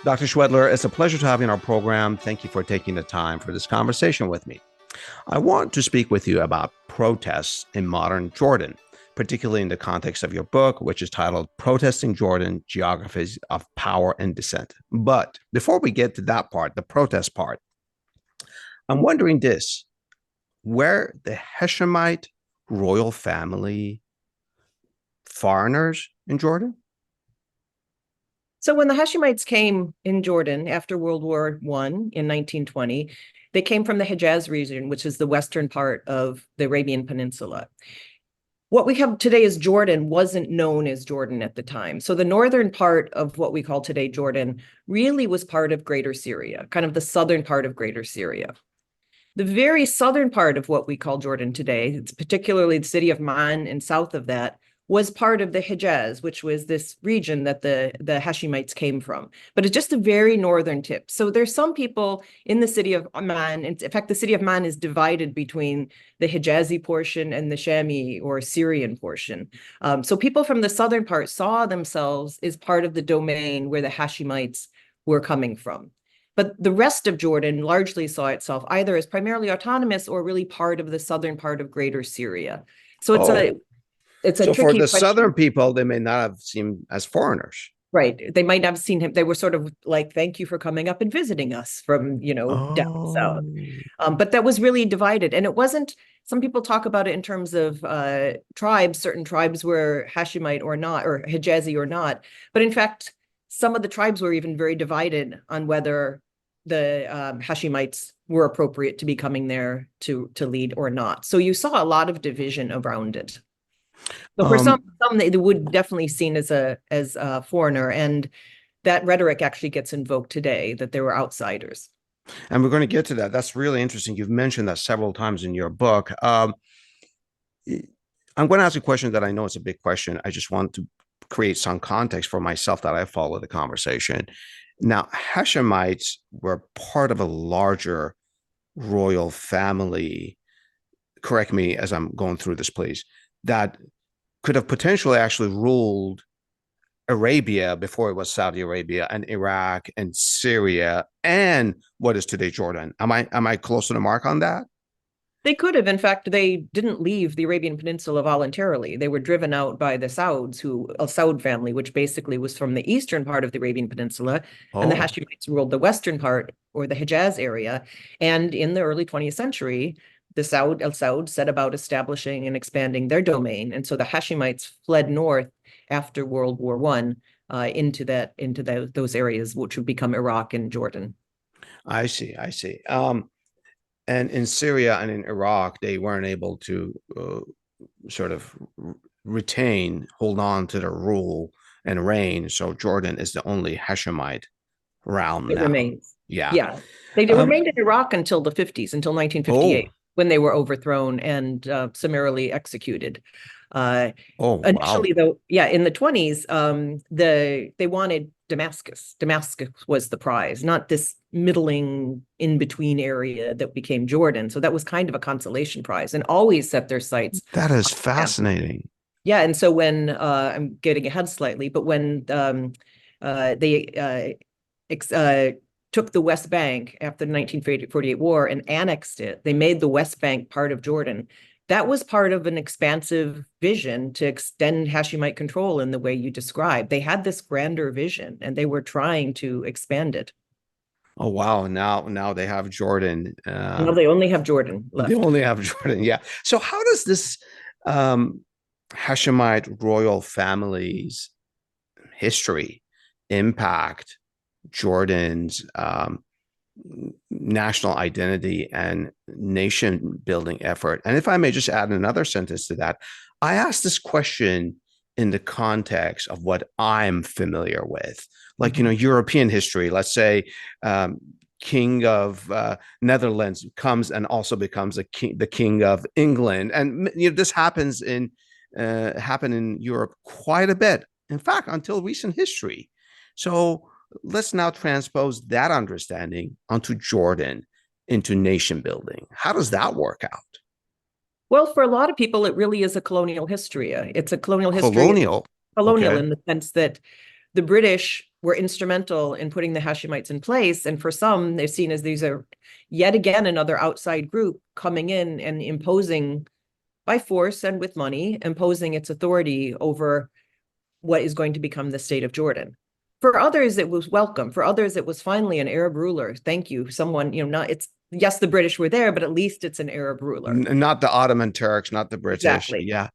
Dr. Schwedler, it's a pleasure to have you on our program. Thank you for taking the time for this conversation with me. I want to speak with you about protests in modern Jordan, particularly in the context of your book, which is titled Protesting Jordan, Geographies of Power and Dissent. But before we get to that part, the protest part, I'm wondering this, were the Hashemite royal family foreigners in Jordan? So when the Hashemites came in Jordan after World War I in 1920, they came from the Hejaz region, which is the western part of the Arabian Peninsula. What we have today as Jordan wasn't known as Jordan at the time. So the northern part of what we call today Jordan really was part of Greater Syria, kind of the southern part of Greater Syria. The very southern part of what we call Jordan today, it's particularly the city of Man and south of that, was part of the Hejaz, which was this region that the Hashemites came from. But it's just a very northern tip. So there's some people in the city of Amman. In fact, the city of Amman is divided between the Hijazi portion and the Shami or Syrian portion. So people from the southern part saw themselves as part of the domain where the Hashemites were coming from. But the rest of Jordan largely saw itself either as primarily autonomous or really part of the southern part of Greater Syria. So it's a So for tricky the question. southern people, they may not have seen as foreigners. Right. They might not have seen him. They were sort of like, thank you for coming up and visiting us from, down south. Oh, But that was really divided. And it wasn't, some people talk about it in terms of tribes. Certain tribes were Hashemite or not, or Hijazi or not. But in fact, some of the tribes were even very divided on whether the Hashemites were appropriate to be coming there to lead or not. So you saw a lot of division around it. So for some they would definitely seen as a foreigner, and that rhetoric actually gets invoked today that they were outsiders. and we're going to get to that. That's really interesting. You've mentioned that several times in your book. I'm going to ask a question that I know is a big question. I just want to create some context for myself that I follow the conversation. Now, Hashemites were part of a larger royal family. Correct me as I'm going through this, please. That could have potentially actually ruled Arabia before it was Saudi Arabia and Iraq and Syria and what is today Jordan. Am I close to the mark on that? They could have. In fact, they didn't leave the Arabian Peninsula voluntarily. They were driven out by the Sauds, a Saud family, which basically was from the eastern part of the Arabian Peninsula, and the Oh, Hashemites ruled the western part or the Hejaz area. And in the early 20th century, the Saud set about establishing and expanding their domain, and so the Hashemites fled north after World War I into those areas, which would become Iraq and Jordan. I see. I see. And in Syria and in Iraq, they weren't able to sort of hold on to their rule and reign. So Jordan is the only Hashemite realm It now. remains. Yeah. Yeah. They Um, remained in Iraq until the 50s, until oh, 1958, when they were overthrown and summarily executed. Uh, oh, wow. Initially, though, yeah, in the 20s, they wanted Damascus. Damascus was the prize, not this middling in-between area that became Jordan. So that was kind of a consolation prize, and always set their sights That is on Damascus. fascinating. Yeah, and so when I'm getting ahead slightly, but when they took the West Bank after the 1948 war and annexed it, they made the West Bank part of Jordan. That was part of an expansive vision to extend Hashemite control in the way you described. They had this grander vision, and they were trying to expand it. Oh, wow. Now they have Jordan. Now they only have Jordan They left. only have Jordan. Yeah. So how does this um, Hashemite royal family's history impact Jordan's national identity and nation building effort? And if I may just add another sentence to that, I asked this question in the context of what I'm familiar with, like, Mhm. European history. Let's say King of Netherlands comes and also becomes the king of England, and this happened in Europe quite a bit. In fact, until recent history. So let's now transpose that understanding onto Jordan, into nation building. How does that work out? Well, for a lot of people, it really is a colonial history. It's a colonial history, Colonial. colonial Okay. in the sense that the British were instrumental in putting the Hashemites in place. And for some, they're seen as these are yet again another outside group coming in and imposing by force and with money, imposing its authority over what is going to become the state of Jordan. For others, it was welcome. For others, it was finally an Arab ruler. Thank you. Someone, not it's yes, the British were there, but at least it's an Arab ruler. Not the Ottoman Turks, not the British. Exactly. Yeah.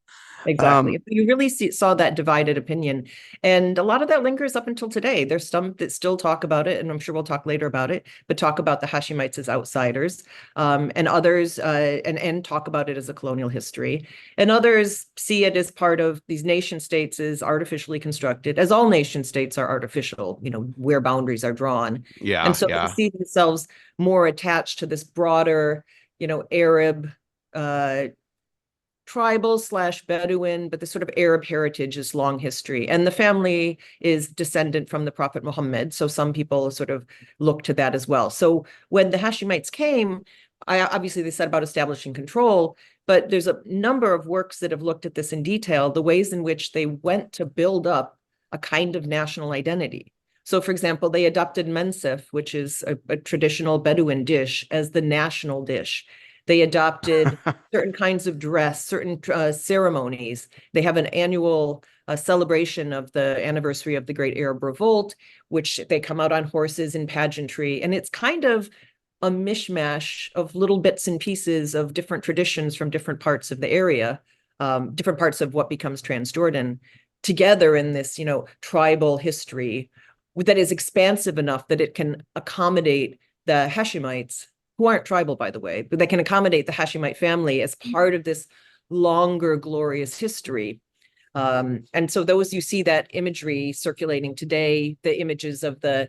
Exactly. You really saw that divided opinion. And a lot of that lingers up until today. There's some that still talk about it, and I'm sure we'll talk later about it, but talk about the Hashemites as outsiders, and others, and talk about it as a colonial history. And others see it as part of these nation states as artificially constructed, as all nation states are artificial, where boundaries are drawn. Yeah. And so Yeah. they see themselves more attached to this broader, Arab, tribal/Bedouin, but the sort of Arab heritage is long history. And the family is descendant from the Prophet Muhammad. So some people sort of look to that as well. So when the Hashemites came, obviously they said about establishing control, but there's a number of works that have looked at this in detail, the ways in which they went to build up a kind of national identity. So, for example, they adopted mensif, which is a traditional Bedouin dish, as the national dish. They adopted certain kinds of dress, certain ceremonies. They have an annual celebration of the anniversary of the Great Arab Revolt, which they come out on horses in pageantry. And it's kind of a mishmash of little bits and pieces of different traditions from different parts of the area, different parts of what becomes Transjordan, together in this, tribal history that is expansive enough that it can accommodate the Hashemites, who aren't tribal, by the way, but they can accommodate the Hashemite family as part of this longer, glorious history. And so you see that imagery circulating today, the images of the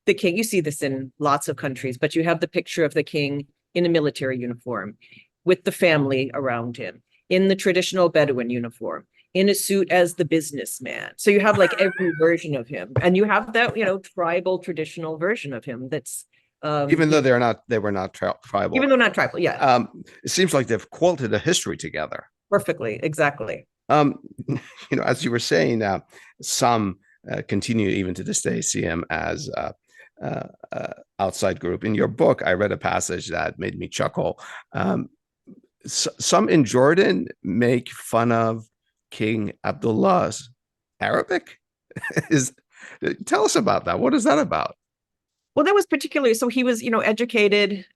king. You see this in lots of countries, but you have the picture of the king in a military uniform with the family around him, in the traditional Bedouin uniform, in a suit as the businessman. So you have like every version of him, and you have that, tribal traditional version of him that's even though they were not tribal. Even though not tribal, yeah. It seems like they've quilted a history together. Perfectly, exactly. As you were saying, some continue even to this day see him as outside group. In your book, I read a passage that made me chuckle. Some in Jordan make fun of King Abdullah's Arabic. Tell us about that. What is that about? Well, that was particularly, so he was, educated.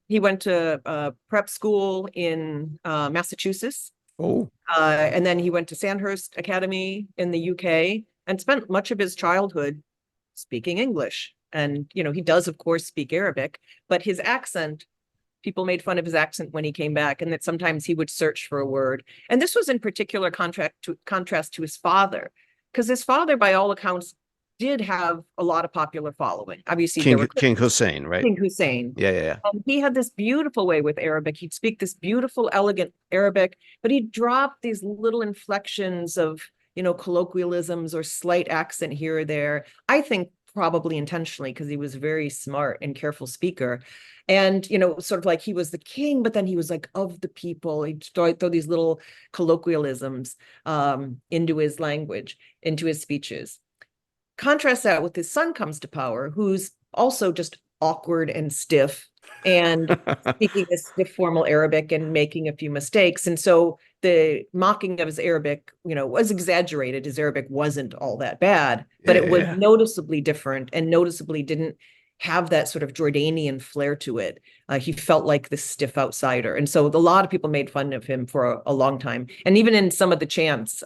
He went to prep school in Massachusetts. Oh. And then he went to Sandhurst Academy in the UK and spent much of his childhood speaking English. And, he does, of course, speak Arabic, but his accent, people made fun of his accent when he came back, and that sometimes he would search for a word. And this was in particular contrast to his father, because his father, by all accounts, did have a lot of popular following. Obviously, King Hussein, right? King Hussein. Yeah. He had this beautiful way with Arabic. He'd speak this beautiful, elegant Arabic, but he'd drop these little inflections of, colloquialisms or slight accent here or there. I think probably intentionally, because he was a very smart and careful speaker. And, sort of like he was the king, but then he was like of the people. He'd throw these little colloquialisms into his language, into his speeches. Contrast that with his son comes to power, who's also just awkward and stiff and speaking this stiff formal Arabic and making a few mistakes. And so the mocking of his Arabic, was exaggerated. His Arabic wasn't all that bad, but it was noticeably different and noticeably didn't have that sort of Jordanian flair to it. He felt like this stiff outsider. And so a lot of people made fun of him for a long time. And even in some of the chants,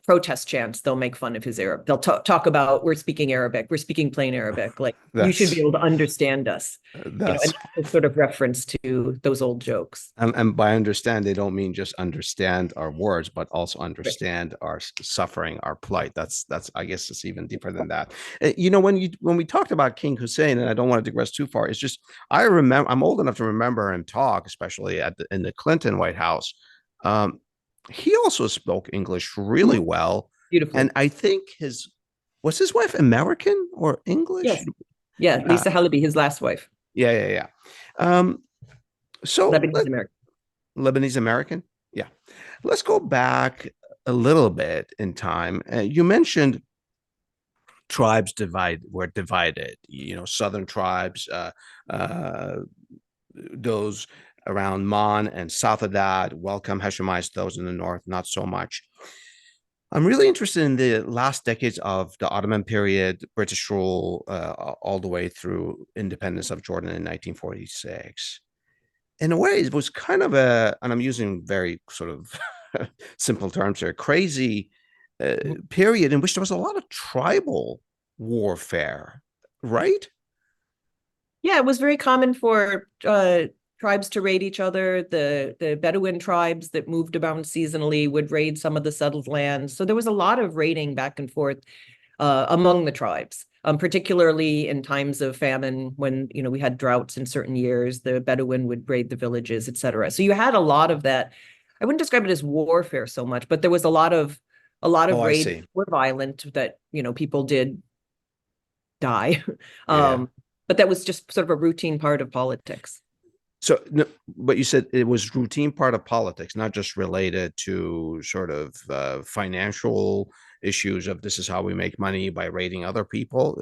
protest chants, they'll make fun of his Arab. They'll talk about, we're speaking Arabic, we're speaking plain Arabic, like you should be able to understand us. That's a sort of reference to those old jokes. And by understand, they don't mean just understand our words, but also understand our suffering, our plight. That's I guess it's even deeper than that. When we talked about King Hussein, and I don't want to digress too far, it's just I'm old enough to remember him talk, especially in the Clinton White House. He also spoke English really well. Beautiful. And I think was his wife American or English? Yes. Yeah, Lisa Halaby, his last wife. Yeah. So Lebanese American. Yeah. Let's go back a little bit in time. You mentioned tribes were divided. Southern tribes, those around Man and south of that welcome Hashemites. Those in the north, not so much. I'm really interested in the last decades of the Ottoman period, British rule, all the way through independence of Jordan in 1946. In a way, it was kind of and I'm using very sort of simple terms here, crazy period in which there was a lot of tribal warfare, right? Yeah, it was very common for tribes to raid each other. The Bedouin tribes that moved around seasonally would raid some of the settled lands. So there was a lot of raiding back and forth among the tribes, particularly in times of famine when we had droughts in certain years. The Bedouin would raid the villages, etc. So you had a lot of that. I wouldn't describe it as warfare so much, but there was a lot of Oh, I raids see. were violent that people did die. Yeah. But that was just sort of a routine part of politics. So, no, but you said it was routine part of politics, not just related to sort of financial issues of this is how we make money by raiding other people.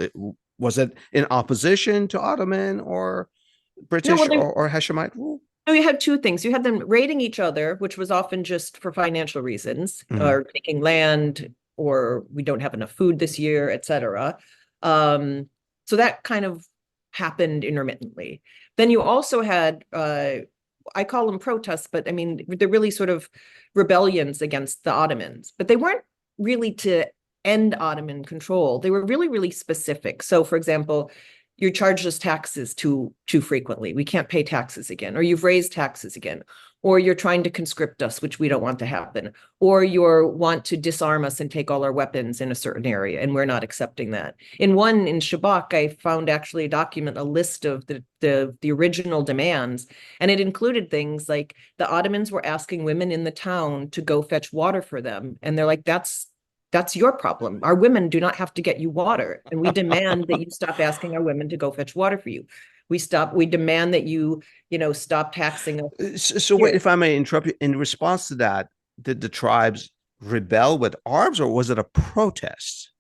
Was it in opposition to Ottoman or No, British well, or Hashemite rule? no, you had two things. You had them raiding each other, which was often just for financial reasons, Mhm. or taking land, or we don't have enough food this year, etc. So that kind of happened intermittently. Then you also had, I call them protests, but I mean, they're really sort of rebellions against the Ottomans, but they weren't really to end Ottoman control. They were really, really specific. So, for example, you charged us taxes too frequently. We can't pay taxes again, or you've raised taxes again, or you're trying to conscript us, which we don't want to happen, or you want to disarm us and take all our weapons in a certain area, and we're not accepting that. In Shabak, I found actually a document, a list of the original demands, and it included things like the Ottomans were asking women in the town to go fetch water for them, and they're like, that's your problem. Our women do not have to get you water. And we demand that you stop asking our women to go fetch water for you. We demand that you stop taxing us. So wait, if I may interrupt you, in response to that, did the tribes rebel with arms or was it a protest?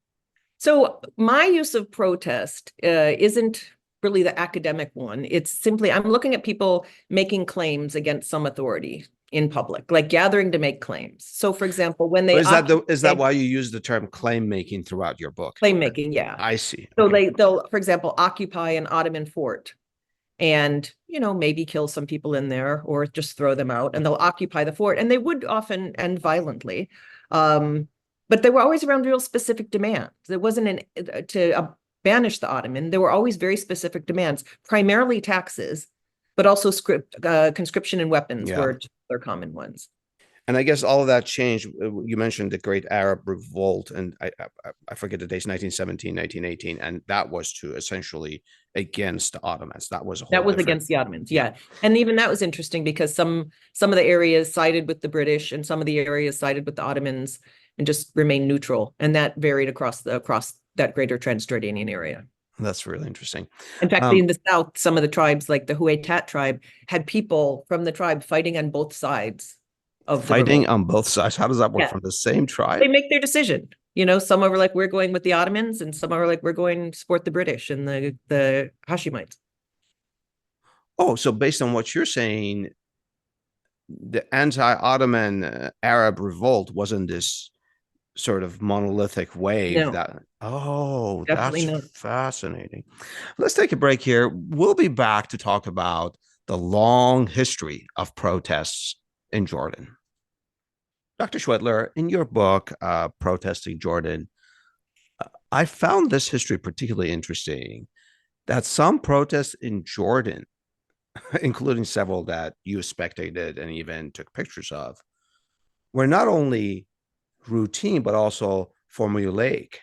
So my use of protest isn't really the academic one. It's simply, I'm looking at people making claims against some authority in public, like gathering to make claims. So for example, when they Is that why you use the term claim making throughout your book? claim making, yeah. I see. So Okay. they'll, for example, occupy an Ottoman fort and, maybe kill some people in there or just throw them out, and they'll occupy the fort, and they would often end violently. But they were always around real specific demands. It wasn't to banish the Ottoman. There were always very specific demands, primarily taxes, but also conscription and weapons Yeah. were other common ones. And I guess all of that changed. You mentioned the Great Arab Revolt, and I forget the dates, 1917, 1918, and that was to essentially against the Ottomans. That was a whole different. Against the Ottomans, yeah. And even that was interesting because some of the areas sided with the British and some of the areas sided with the Ottomans and just remained neutral. And that varied across that greater Transjordanian area. That's really interesting. In fact, in the south, some of the tribes, like the Huaytat tribe, had people from the tribe fighting on both sides of fighting on both sides. How does that work? Yeah. From the same tribe? They make their decision. Some were like, we're going with the Ottomans, and some are like, we're going to support the British and the Hashemites. Oh, so based on what you're saying, the anti-Ottoman Arab revolt wasn't this sort of monolithic wave that, Definitely that's not. fascinating. Let's take a break here. We'll be back to talk about the long history of protests in Jordan. Dr. Schwedler, in your book, Protesting Jordan, I found this history particularly interesting, that some protests in Jordan, including several that you spectated and even took pictures of, were not only routine, but also formulaic.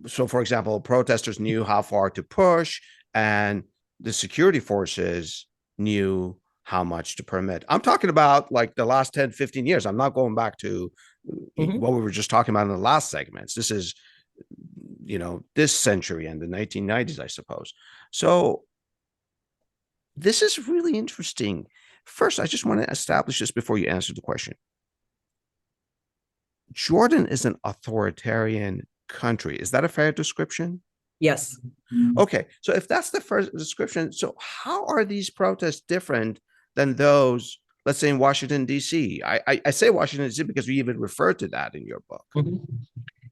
So, for example, protesters knew how far to push, and the security forces knew how much to permit. I'm talking about like the last 10, 15 years. I'm not going back to what we were just talking about in the last segments. This is, this century and the 1990s, I suppose. So this is really interesting. First, I just want to establish this before you answer the question. Jordan is an authoritarian country. Is that a fair description? Yes. Okay, so if that's the first description, so how are these protests different than those, let's say, in Washington, D.C.? I say Washington, D.C. because we even refer to that in your book. Mhm.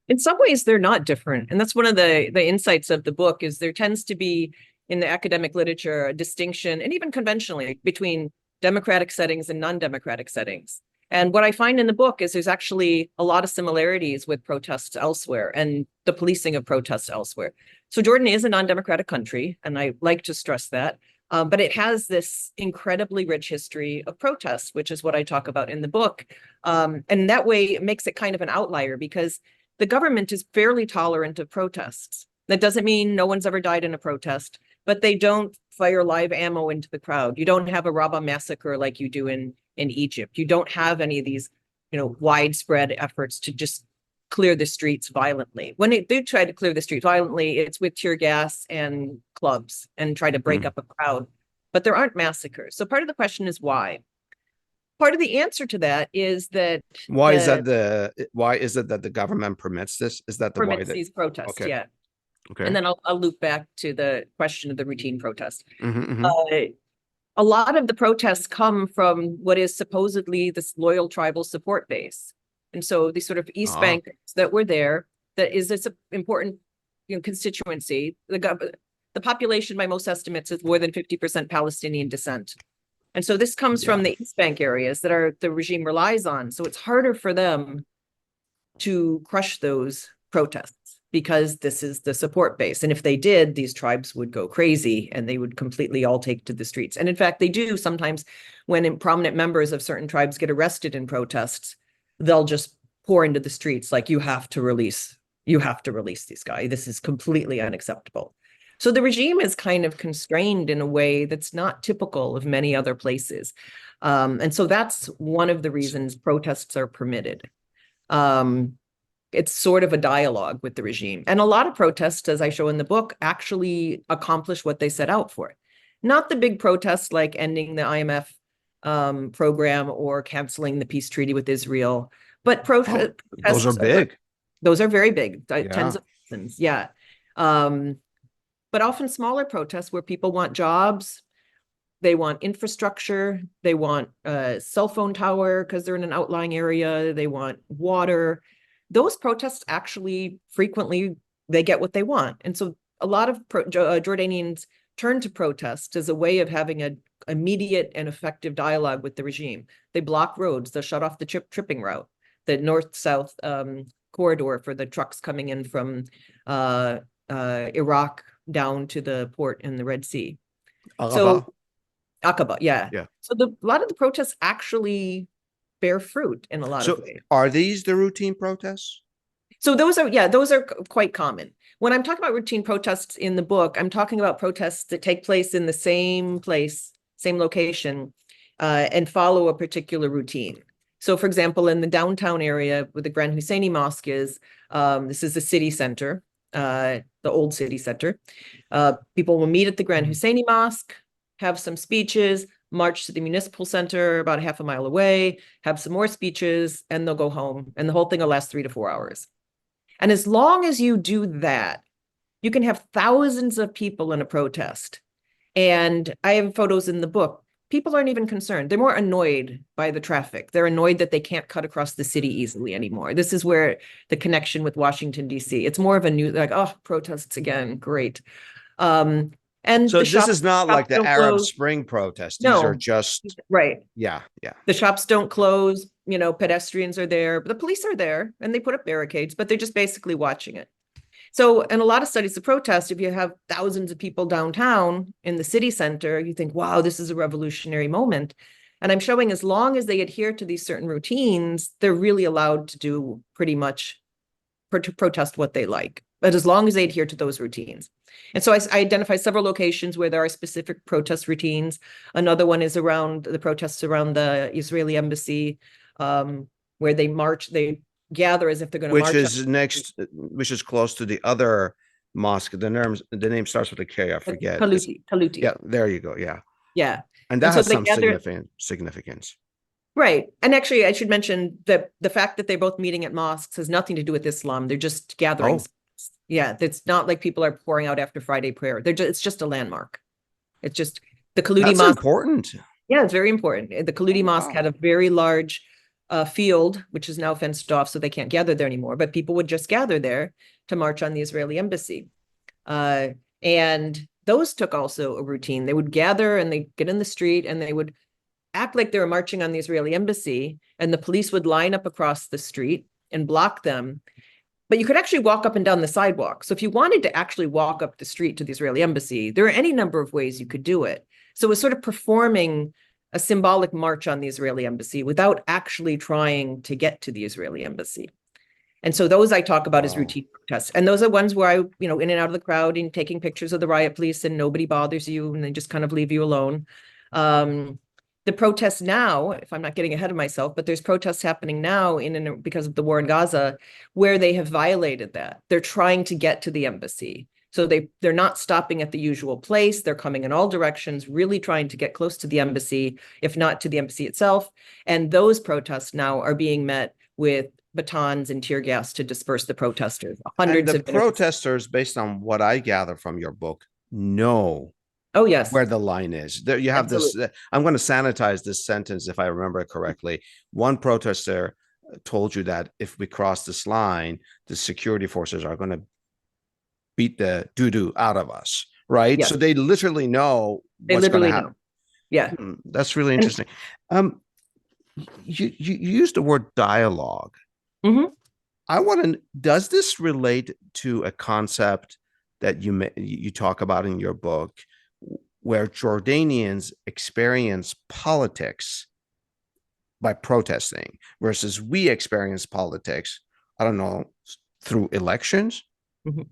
In some ways, they're not different. And that's one of the insights of the book is there tends to be in the academic literature a distinction, and even conventionally, between democratic settings and non-democratic settings. And what I find in the book is there's actually a lot of similarities with protests elsewhere and the policing of protests elsewhere. So Jordan is a non-democratic country, and I like to stress that. But it has this incredibly rich history of protests, which is what I talk about in the book. And that way it makes it kind of an outlier because the government is fairly tolerant of protests. That doesn't mean no one's ever died in a protest, but they don't fire live ammo into the crowd. You don't have a Rabaa massacre like you do in Egypt. You don't have any of these, widespread efforts to just clear the streets violently. When they do try to clear the streets violently, it's with tear gas and clubs and try to break up a crowd. But there aren't massacres. So part of the question is why? Part of the answer to that is that why is it that the government permits this? Is that the permits these protests? Okay. Yeah. Okay. And then I'll loop back to the question of the routine protest. Mm-hmm. A lot of the protests come from what is supposedly this loyal tribal support base. And so the sort of East Bank that were there, that is this important constituency. The population, by most estimates, is more than 50% Palestinian descent. And so this comes from the East Bank areas that the regime relies on. So it's harder for them to crush those protests because this is the support base. And if they did, these tribes would go crazy and they would completely all take to the streets. And in fact, they do sometimes when prominent members of certain tribes get arrested in protests, they'll just pour into the streets like, you have to release these guys. This is completely unacceptable. So the regime is kind of constrained in a way that's not typical of many other places. And so that's one of the reasons protests are permitted. It's sort of a dialogue with the regime. And a lot of protests, as I show in the book, actually accomplish what they set out for. Not the big protests like ending the IMF program or canceling the peace treaty with Israel, but protests. Those are big. Those are very big, tens of thousands. Yeah. But often smaller protests where people want jobs, they want infrastructure, they want a cell phone tower because they're in an outlying area, they want water. Those protests actually frequently, they get what they want. And so a lot of Jordanians turn to protest as a way of having an immediate and effective dialogue with the regime. They block roads, they'll shut off the tripping route, the north-south corridor for the trucks coming in from Iraq down to the port in the Red Sea. So Aqaba, yeah. So a lot of the protests actually bear fruit in a lot of ways. Are these the routine protests? So those are quite common. When I'm talking about routine protests in the book, I'm talking about protests that take place in the same place, same location, and follow a particular routine. So for example, in the downtown area where the Grand Husseini Mosque is, this is the city center, the old city center. People will meet at the Grand Husseini Mosque, have some speeches, march to the municipal center about half a mile away, have some more speeches, and they'll go home. And the whole thing will last 3 to 4 hours. And as long as you do that, you can have thousands of people in a protest. And I have photos in the book. People aren't even concerned. They're more annoyed by the traffic. They're annoyed that they can't cut across the city easily anymore. This is where the connection with Washington, D.C. It's more of a new, like, oh, protests again, great. And so this is not like the Arab Spring protests. These are just right. Yeah. The shops don't close. Pedestrians are there, but the police are there, and they put up barricades, but they're just basically watching it. So, in a lot of studies of protest, if you have thousands of people downtown in the city center, you think, wow, this is a revolutionary moment. And I'm showing as long as they adhere to these certain routines, they're really allowed to do pretty much to protest what they like, but as long as they adhere to those routines. And so I identify several locations where there are specific protest routines. Another one is around the protests around the Israeli embassy, where they march, they gather as if they're going to march. Which is close to the other mosque. The name starts with a K, I forget. Taluti. Yeah, there you go. Yeah. Yeah. And that has some significance. Right. And actually, I should mention that the fact that they're both meeting at mosques has nothing to do with Islam. They're just gatherings. Oh, Yeah, it's not like people are pouring out after Friday prayer. It's just a landmark. It's just the Kaludi that's Mosque. important. Yeah, it's very important. The Oh, Kaludi Mosque had wow. a very large field, which is now fenced off, so they can't gather there anymore. But people would just gather there to march on the Israeli embassy. Uh, and those took also a routine. They would gather and they get in the street and they would act like they were marching on the Israeli embassy, and the police would line up across the street and block them. But you could actually walk up and down the sidewalk. So if you wanted to actually walk up the street to the Israeli embassy, there are any number of ways you could do it. So it was sort of performing a symbolic march on the Israeli embassy without actually trying to get to the Israeli embassy. And so those I talk about as Wow. routine protests. And those are ones where I, in and out of the crowd and taking pictures of the riot police and nobody bothers you and they just kind of leave you alone. The protests now, if I'm not getting ahead of myself, but there's protests happening now because of the war in Gaza, where they have violated that. They're trying to get to the embassy. So they're not stopping at the usual place. They're coming in all directions, really trying to get close to the embassy, if not to the embassy itself. And those protests now are being met with batons and tear gas to disperse the protesters. And Hundreds the of protesters, based on what I gather from your book, know Oh, yes, where the line is. There you have this. absolutely. I'm going to sanitize this sentence if I remember it correctly. One protester told you that if we cross this line, the security forces are going to beat the doo-doo out of us, right? Yes, So they literally know they what's going to literally happen. know. Yeah. That's really And interesting. Um, you used the word dialogue. mhm. I want to. Does this relate to a concept that you talk about in your book, where Jordanians experience politics by protesting, versus we experience politics? I don't know, through elections. Mhm.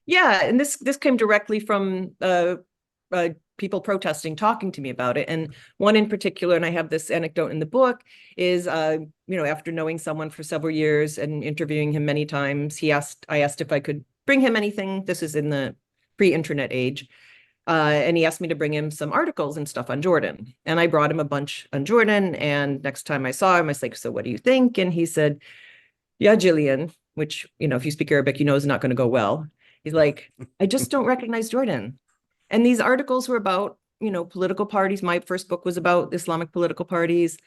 Yeah, and this came directly from people protesting, talking to me about it. And one in particular, and I have this anecdote in the book, is after knowing someone for several years and interviewing him many times, I asked if I could bring him anything. This is in the pre-internet age. And he asked me to bring him some articles and stuff on Jordan. And I brought him a bunch on Jordan. And next time I saw him, I was like, so what do you think? And he said, yeah, Jillian, which, if you speak Arabic, is not going to go well. He's like, I just don't recognize Jordan. And these articles were about, political parties. My first book was about Islamic political parties,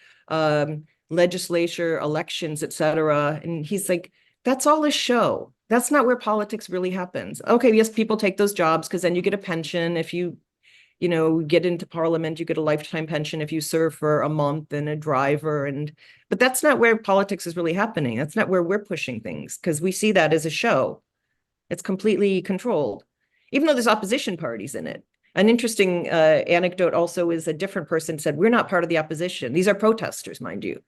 legislature, elections, etc. And he's like, that's all a show. That's not where politics really happens. Okay, yes, people take those jobs because then you get a pension. If you, get into parliament, you get a lifetime pension if you serve for a month and a driver. But that's not where politics is really happening. That's not where we're pushing things because we see that as a show. It's completely controlled, even though there's opposition parties in it. An interesting anecdote also is a different person said, we're not part of the opposition. These are protesters, mind you.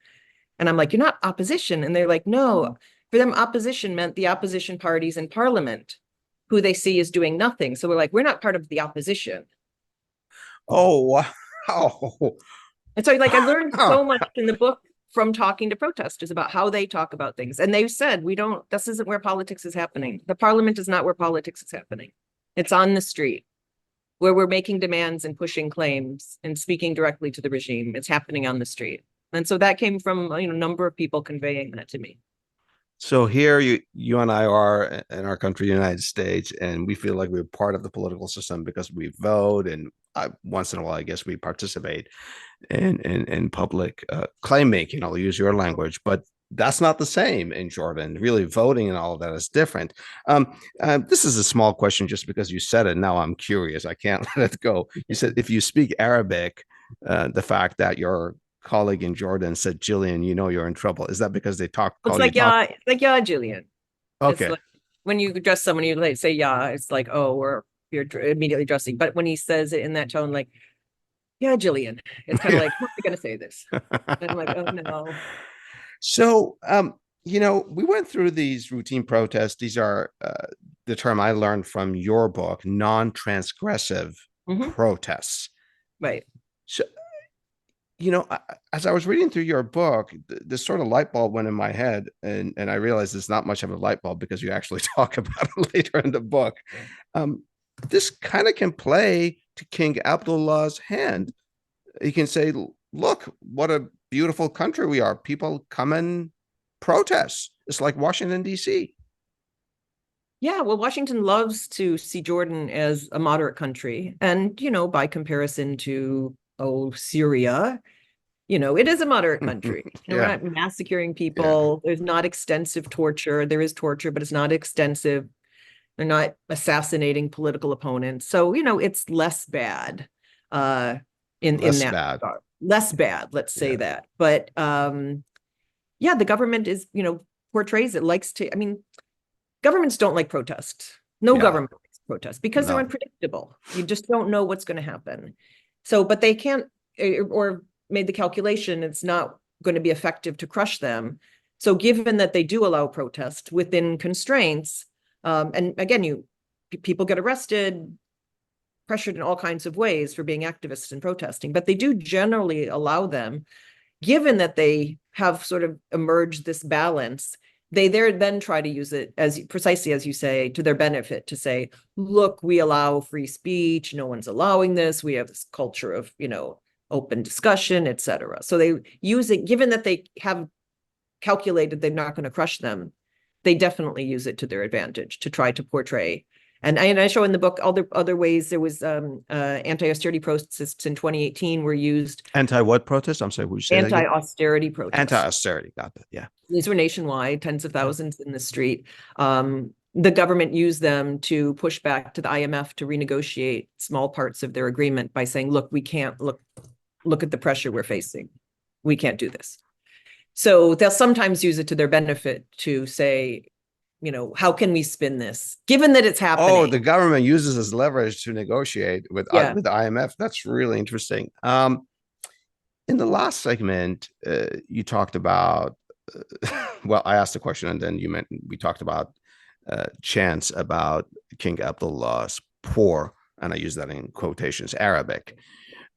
And I'm like, you're not opposition. And they're like, no, for them, opposition meant the opposition parties in parliament, who they see as doing nothing. So we're like, we're not part of the opposition. Oh wow! And so like I learned so much in the book from talking to protesters about how they talk about things. And they've said, this isn't where politics is happening. The parliament is not where politics is happening. It's on the street where we're making demands and pushing claims and speaking directly to the regime. It's happening on the street. And so that came from a number of people conveying that to me. So here you and I are in our country, the United States, and we feel like we're part of the political system because we vote, and once in a while, I guess we participate in public claim making. I'll use your language, but that's not the same in Jordan. Really, voting and all of that is different. This is a small question, just because you said it. Now I'm curious. I can't let it go. You said if you speak Arabic, the fact that you're colleague in Jordan said, Jillian, you're in trouble. Is that because they It's call you like, yeah, it's like, yeah, Julian. It's Okay. like when you address someone, you like say, yeah, it's like, oh, you're immediately addressing. But when he says it in that tone, like, yeah, Jillian, it's kind of like, how am I going to say this? And I'm like, oh, no. So, we went through these routine protests. These are the term I learned from your book, non-transgressive Mhm. protests. Right. So, as I was reading through your book, this sort of light bulb went in my head, and I realized it's not much of a light bulb because you actually talk about it later in the book. Um, this kind of can play to King Abdullah's hand. He can say, look, what a beautiful country we are. People come and protest. It's like Washington, D.C. Yeah, well, Washington loves to see Jordan as a moderate country. And, by comparison to, Syria, it is a moderate country. We're Yeah. not massacring Yeah. people. There's not extensive torture. There is torture, but it's not extensive. They're not assassinating political opponents. So, it's less bad in Less that bad. regard. Less bad, let's say Yeah. that. But yeah, the government is, portrays it, likes to, governments don't like protest. No Yeah. government likes protest because they're No. unpredictable. You just don't know what's going to happen. So, but they can't, or made the calculation, it's not going to be effective to crush them. So given that they do allow protest within constraints, and again, people get arrested, pressured in all kinds of ways for being activists and protesting, but they do generally allow them, given that they have sort of emerged this balance. They then try to use it as precisely as you say, to their benefit, to say, look, we allow free speech, no one's allowing this, we have this culture of, open discussion, etc. So they use it, given that they have calculated they're not going to crush them, they definitely use it to their advantage to try to portray. And I show in the book other ways. There was anti-austerity protests in 2018 were used. Anti-what protest? I'm sorry, would you say that again? Anti-austerity protests. Anti-austerity. Got that. Yeah. These were nationwide, tens of thousands in the street. The government used them to push back to the IMF to renegotiate small parts of their agreement by saying, look, we can't look at the pressure we're facing. We can't do this. So they'll sometimes use it to their benefit to say, how can we spin this, given that it's happening? Oh, the government uses as leverage to negotiate with the IMF. That's really interesting. In the last segment, you talked about, well, I asked a question and then we talked about chants about King Abdullah's poor, and I use that in quotations, Arabic.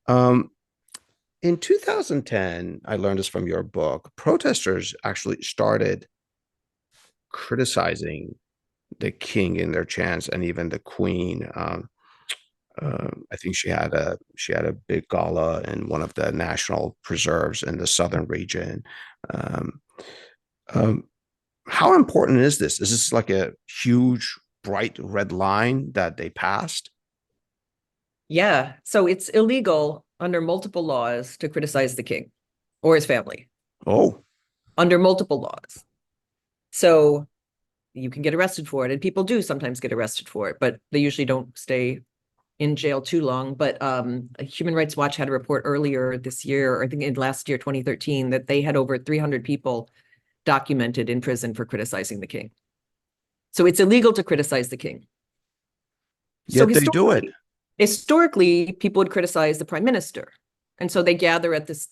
In 2010, I learned this from your book, protesters actually started criticizing the king in their chants and even the queen. I think she had a big gala in one of the national preserves in the southern region. How important is this? Is this like a huge, bright red line that they passed? Yeah. So it's illegal under multiple laws to criticize the king or his family. Oh. Under multiple laws. So you can get arrested for it, and people do sometimes get arrested for it, but they usually don't stay in jail too long. But Human Rights Watch had a report earlier this year, or I think in last year, 2013, that they had over 300 people documented in prison for criticizing the king. So it's illegal to criticize the king. Yet they do it. Historically, people would criticize the prime minister. And so they gather at this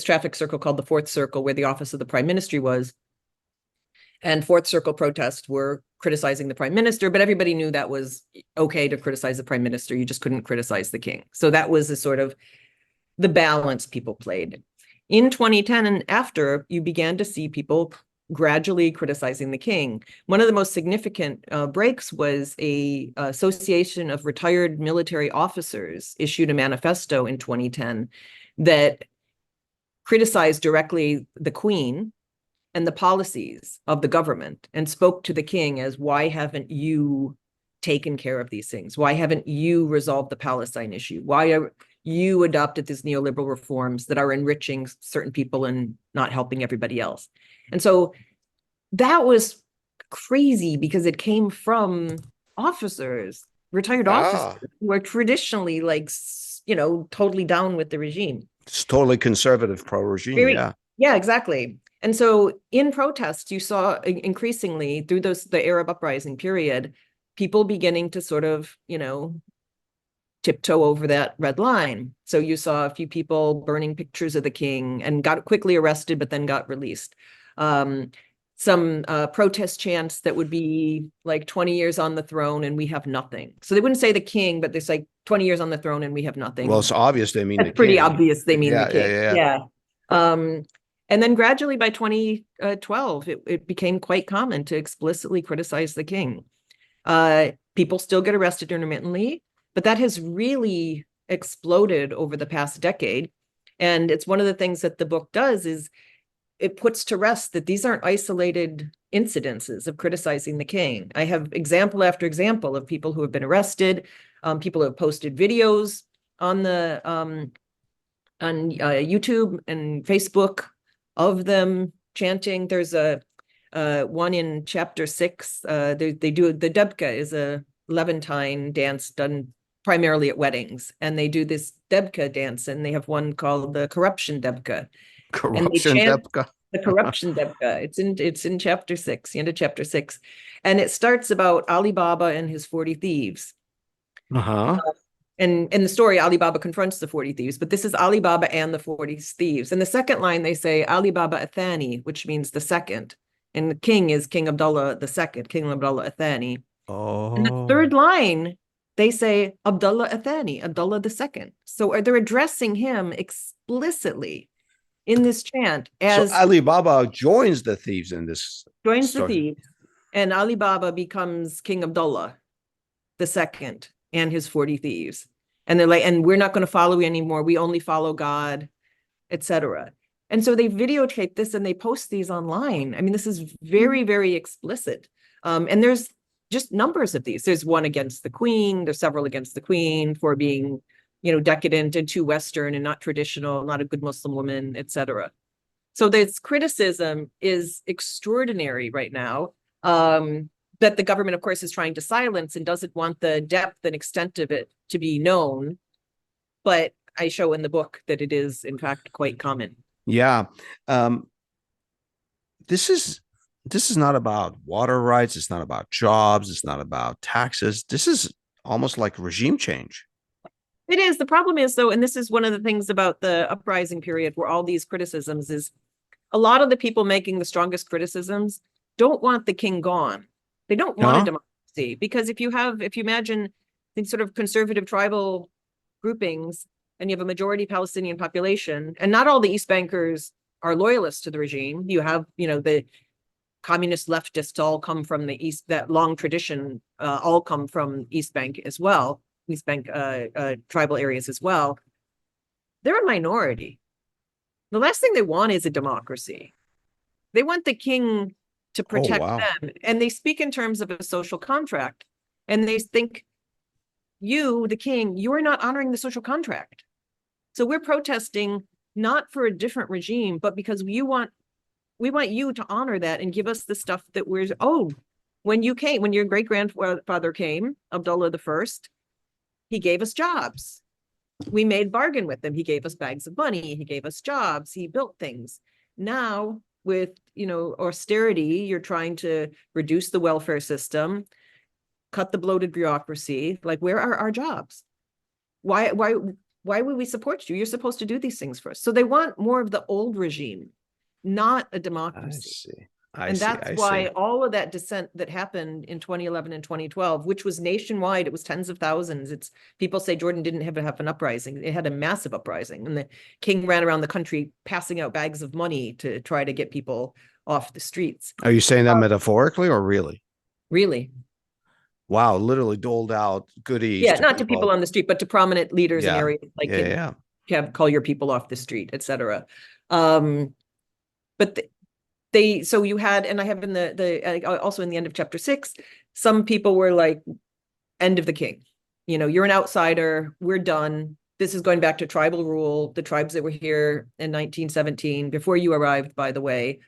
traffic circle called the Fourth Circle, where the office of the prime ministry was. And Fourth Circle protests were criticizing the prime minister, but everybody knew that was okay to criticize the prime minister. You just couldn't criticize the king. So that was the sort of the balance people played. In 2010 and after, you began to see people gradually criticizing the king. One of the most significant breaks was a association of retired military officers issued a manifesto in 2010 that criticized directly the queen and the policies of the government, and spoke to the king as, why haven't you taken care of these things? Why haven't you resolved the Palestine issue? Why are you adopted these neoliberal reforms that are enriching certain people and not helping everybody else? And so that was crazy because it came from officers, retired officers, who are traditionally totally down with the regime. It's totally conservative pro-regime. Yeah, exactly. And so in protests, you saw increasingly through the Arab uprising period, people beginning to sort of, tiptoe over that red line. So you saw a few people burning pictures of the king and got quickly arrested, but then got released. Some protest chants that would be like 20 years on the throne and we have nothing. So they wouldn't say the king, but there's like 20 years on the throne and we have nothing. Well, it's obvious they mean the king. Pretty obvious they mean the king. Yeah. And then gradually by 2012, it became quite common to explicitly criticize the king. People still get arrested intermittently, but that has really exploded over the past decade. And it's one of the things that the book does is it puts to rest that these aren't isolated incidences of criticizing the king. I have example after example of people who have been arrested, people who have posted videos on the on YouTube and Facebook of them chanting. There's a one in chapter 6. They do the Debka is a Levantine dance done primarily at weddings, and they do this Debka dance, and they have one called the Corruption Debka. And they Corruption, chant Debka. the Corruption Debka. It's in chapter 6, the end of chapter 6, and it starts about Ali Baba and his 40 thieves. Uh-huh. And in the story, Ali Baba confronts the 40 thieves, but this is Ali Baba and the 40 thieves. In the second line, they say Ali Baba Athani, which means the second. And the king is King Abdullah the second, King Abdullah Athani. And the third line, they say Abdullah Athani, Abdullah the second. So they're addressing him explicitly in this chant as so Ali Baba joins the thieves in this joins the story. thieves, and Ali Baba becomes King Abdullah the second and his 40 thieves. And they're like, and we're not going to follow you anymore. We only follow God, etc. And so they videotape this and they post these online. I mean, this is very, very explicit. And there's just numbers of these. There's one against the Queen. There's several against the Queen for being, decadent and too Western and not traditional, not a good Muslim woman, etc. So this criticism is extraordinary right now. That the government, of course, is trying to silence and doesn't want the depth and extent of it to be known. But I show in the book that it is, in fact, quite common. Yeah. This is not about water rights. It's not about jobs. It's not about taxes. This is almost like regime change. It is. The problem is, though, and this is one of the things about the uprising period where all these criticisms is a lot of the people making the strongest criticisms don't want the king gone. They don't want a democracy, because if you imagine these sort of conservative tribal groupings and you have a majority Palestinian population, and not all the East Bankers are loyalists to the regime. You have, the communist leftists all come from the East, that long tradition, all come from East Bank as well, East Bank tribal areas as well. They're a minority. The last thing they want is a democracy. They want the king to protect them. And they speak in terms of a social contract. And they think, you, the king, you are not honoring the social contract. So we're protesting not for a different regime, but because we want you to honor that and give us the stuff that we're owed. When your great-grandfather came, Abdullah the First, he gave us jobs. We made bargain with him. He gave us bags of money. He gave us jobs. He built things. Now, with austerity, you're trying to reduce the welfare system, cut the bloated bureaucracy. Like, where are our jobs? Why would we support you? You're supposed to do these things for us. So they want more of the old regime, not a democracy. I see. That's why all of that dissent that happened in 2011 and 2012, which was nationwide, it was tens of thousands. It's people say Jordan didn't have an uprising. It had a massive uprising, and the king ran around the country passing out bags of money to try to get people off the streets. Are you saying that metaphorically or really? Really? Wow, literally doled out goodies. Yeah, not to people on the street, but to prominent leaders in areas like call your people off the street, etc. But so you had, and I have in also in the end of chapter 6, some people were like, end of the king. You're an outsider. We're done. This is going back to tribal rule. The tribes that were here in 1917, before you arrived, by the way,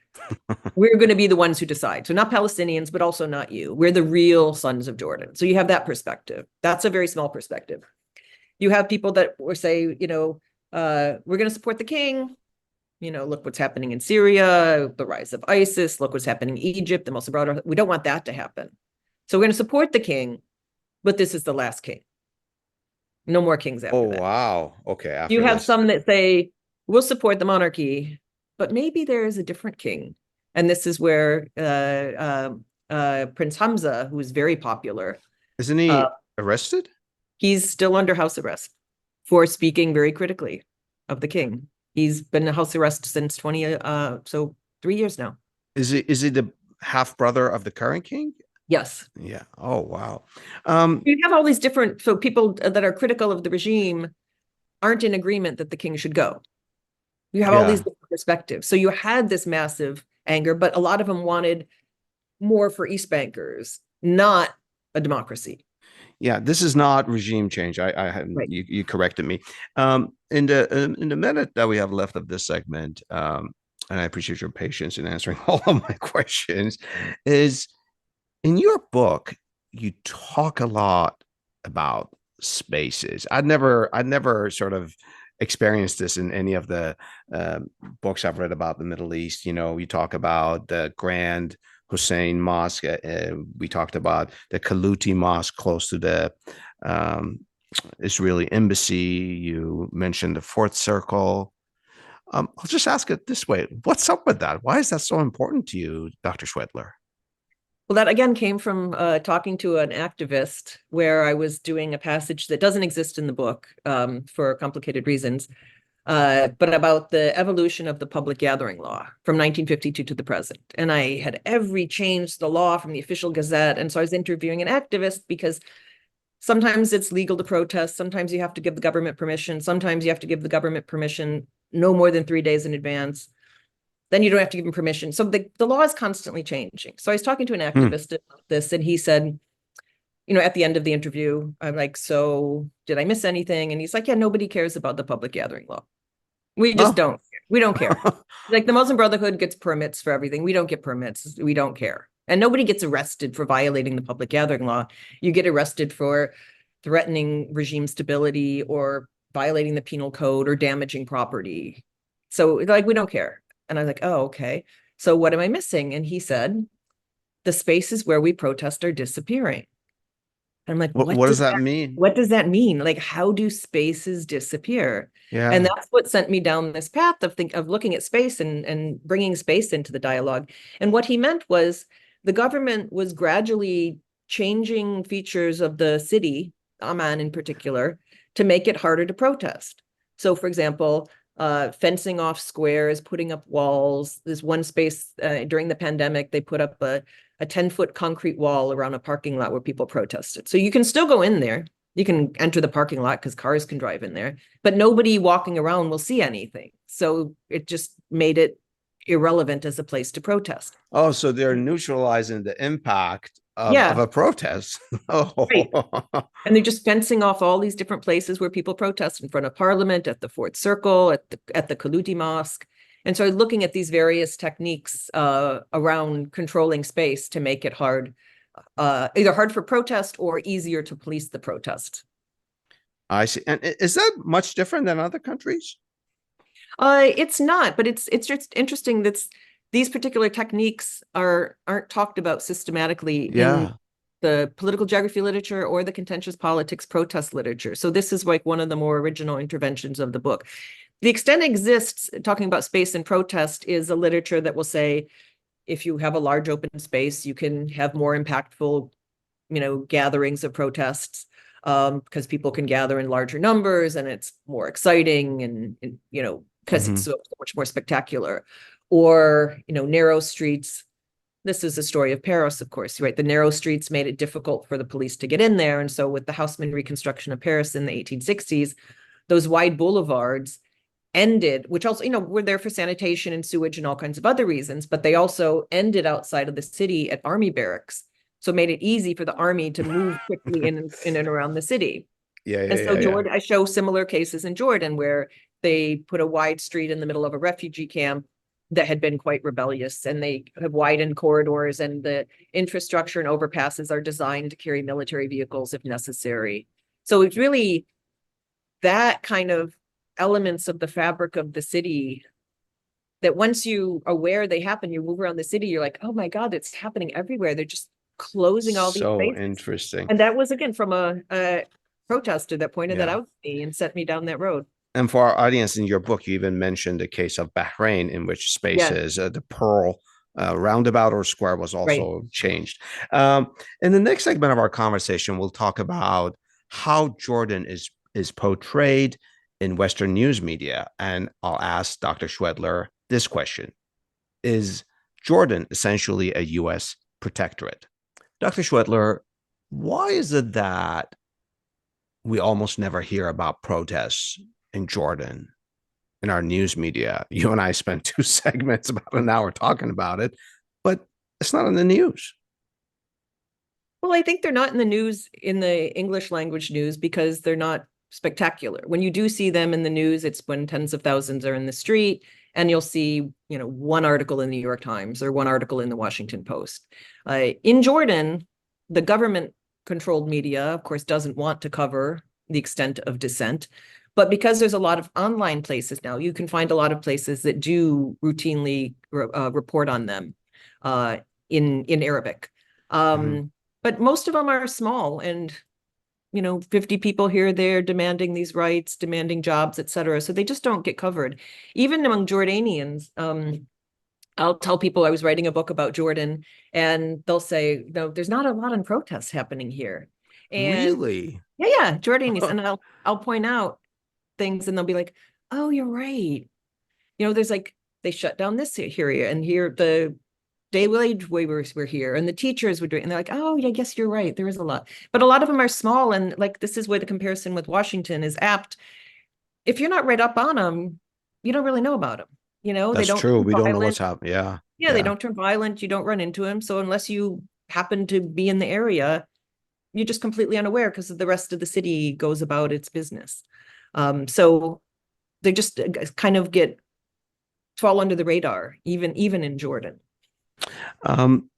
we're going to be the ones who decide. So not Palestinians, but also not you. We're the real sons of Jordan. So you have that perspective. That's a very small perspective. You have people that will say, we're going to support the king. Look what's happening in Syria, the rise of ISIS, look what's happening in Egypt, the most broader. We don't want that to happen. So we're going to support the king, but this is the last king. No more kings after that. Oh, wow. Okay. You have some that say, we'll support the monarchy, but maybe there is a different king. And this is where Prince Hamza, who is very popular. Isn't he arrested? He's still under house arrest for speaking very critically of the king. He's been in house arrest since 3 years now. Is he the half brother of the current king? Yes. Yeah. Oh, wow. You have all these different, so people that are critical of the regime aren't in agreement that the king should go. You have all these Yeah. different perspectives. So you had this massive anger, but a lot of them wanted more for East Bankers, not a democracy. Yeah, this is not regime change. Right. You corrected me. In the minute that we have left of this segment, and I appreciate your patience in answering all of my questions, is in your book, you talk a lot about spaces. I'd never sort of experienced this in any of the books I've read about the Middle East. You know, you talk about the Grand Hussein Mosque. We talked about the Kaluti Mosque close to the um, Israeli embassy. You mentioned the Fourth Circle. I'll just ask it this way: what's up with that? Why is that so important to you, Dr. Schwedler? Well, that again came from talking to an activist where I was doing a passage that doesn't exist in the book for complicated reasons, but about the evolution of the public gathering law from 1952 to the present. And I had changed the law from the official gazette. And so I was interviewing an activist because sometimes it's legal to protest. Sometimes you have to give the government permission. Sometimes you have to give the government permission no more than 3 days in advance. Then you don't have to give them permission. So the law is constantly changing. So I was talking to an Hmm. activist about this, and he said, at the end of the interview, I'm like, so did I miss anything? And he's like, yeah, nobody cares about the public gathering law. We just Oh. don't. We don't care. Like the Muslim Brotherhood gets permits for everything. We don't get permits. We don't care. And nobody gets arrested for violating the public gathering law. You get arrested for threatening regime stability or violating the penal code or damaging property. So like, we don't care. And I was like, oh, okay. So what am I missing? And he said, the spaces where we protest are disappearing. And I'm like, What does that mean? what does that mean? Like, how do spaces disappear? And Yeah. that's what sent me down this path of looking at space and bringing space into the dialogue. And what he meant was the government was gradually changing features of the city, Amman in particular, to make it harder to protest. So, for example, fencing off squares, putting up walls. There's one space during the pandemic, they put up a 10-foot concrete wall around a parking lot where people protested. So you can still go in there. You can enter the parking lot because cars can drive in there, but nobody walking around will see anything. So it just made it irrelevant as a place to protest. Oh, so they're neutralizing the impact of Yeah, a protest. right. Oh. And they're just fencing off all these different places where people protest in front of Parliament, at the Fourth Circle, at the Kaluti Mosque. And so looking at these various techniques around controlling space to make it hard, either hard for protest or easier to police the protest. I see. And is that much different than other countries? It's not, but it's just interesting that these particular techniques aren't talked about systematically in Yeah. the political geography literature or the contentious politics protest literature. So this is like one of the more original interventions of the book. The extent exists, talking about space and protest, is a literature that will say, if you have a large open space, you can have more impactful, gatherings of protests, because people can gather in larger numbers and it's more exciting and because it's Hmm. so much more spectacular. Or, narrow streets. This is the story of Paris, of course, right? The narrow streets made it difficult for the police to get in there. And so with the Haussmann reconstruction of Paris in the 1860s, those wide boulevards ended, which also, were there for sanitation and sewage and all kinds of other reasons, but they also ended outside of the city at army barracks. So it made it easy for the army to move quickly in and around the city. Yeah, yeah, And so yeah, yeah. I show similar cases in Jordan where they put a wide street in the middle of a refugee camp that had been quite rebellious, and they have widened corridors, and the infrastructure and overpasses are designed to carry military vehicles if necessary. So it's really that kind of elements of the fabric of the city that once you are aware they happen, you move around the city, you're like, oh my God, it's happening everywhere. They're just closing all these So spaces. interesting. And that was again from a protester that pointed that Yeah. out to me and set me down that road. And for our audience, in your book, you even mentioned the case of Bahrain, in which Yeah, spaces, the Pearl roundabout or square was right. also changed. In the next segment of our conversation, we'll talk about how Jordan is portrayed in Western news media. And I'll ask Dr. Schwedler this question: is Jordan essentially a U.S. protectorate? Dr. Schwedler, why is it that we almost never hear about protests in Jordan? in our news media. You and I spent two segments about an hour talking about it, but it's not in the news. Well, I think they're not in the news, in the English language news, because they're not spectacular. When you do see them in the news, it's when tens of thousands are in the street, and you'll see, one article in the New York Times or one article in the Washington Post. In Jordan, the government-controlled media, of course, doesn't want to cover the extent of dissent. But because there's a lot of online places now, you can find a lot of places that do routinely report on them in Arabic. But most of them are small, and 50 people here, there demanding these rights, demanding jobs, etc. So they just don't get covered. Even among Jordanians, I'll tell people I was writing a book about Jordan, and they'll say, no, there's not a lot of protests happening here. And Really? yeah, Jordanians. And I'll point out things, and they'll be like, oh, you're right. There's like, they shut down this area, and here the day wage waivers were here, and the teachers were doing, and they're like, oh, yeah, I guess you're right. There is a lot, but a lot of them are small. And like, this is where the comparison with Washington is apt. If you're not right up on them, you don't really know about them. They That's don't true. turn We don't know what's violent. happening. Yeah. Yeah, they don't turn violent. You don't run into them. So unless you happen to be in the area, you're just completely unaware, because the rest of the city goes about its business. So they just kind of fall under the radar, even in Jordan. Um,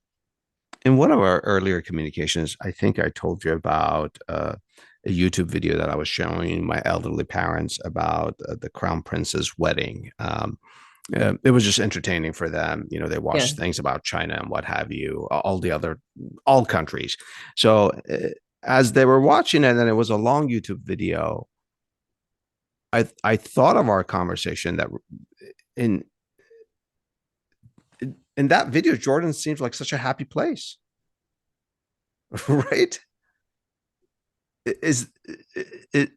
in one of our earlier communications, I think I told you about a YouTube video that I was showing my elderly parents about the crown prince's wedding. It was just entertaining for them. They Yeah. watched things about China and what have you, all countries. So as they were watching it, and it was a long YouTube video, I thought of our conversation that in in that video, Jordan seems like such a happy place, right? Is it?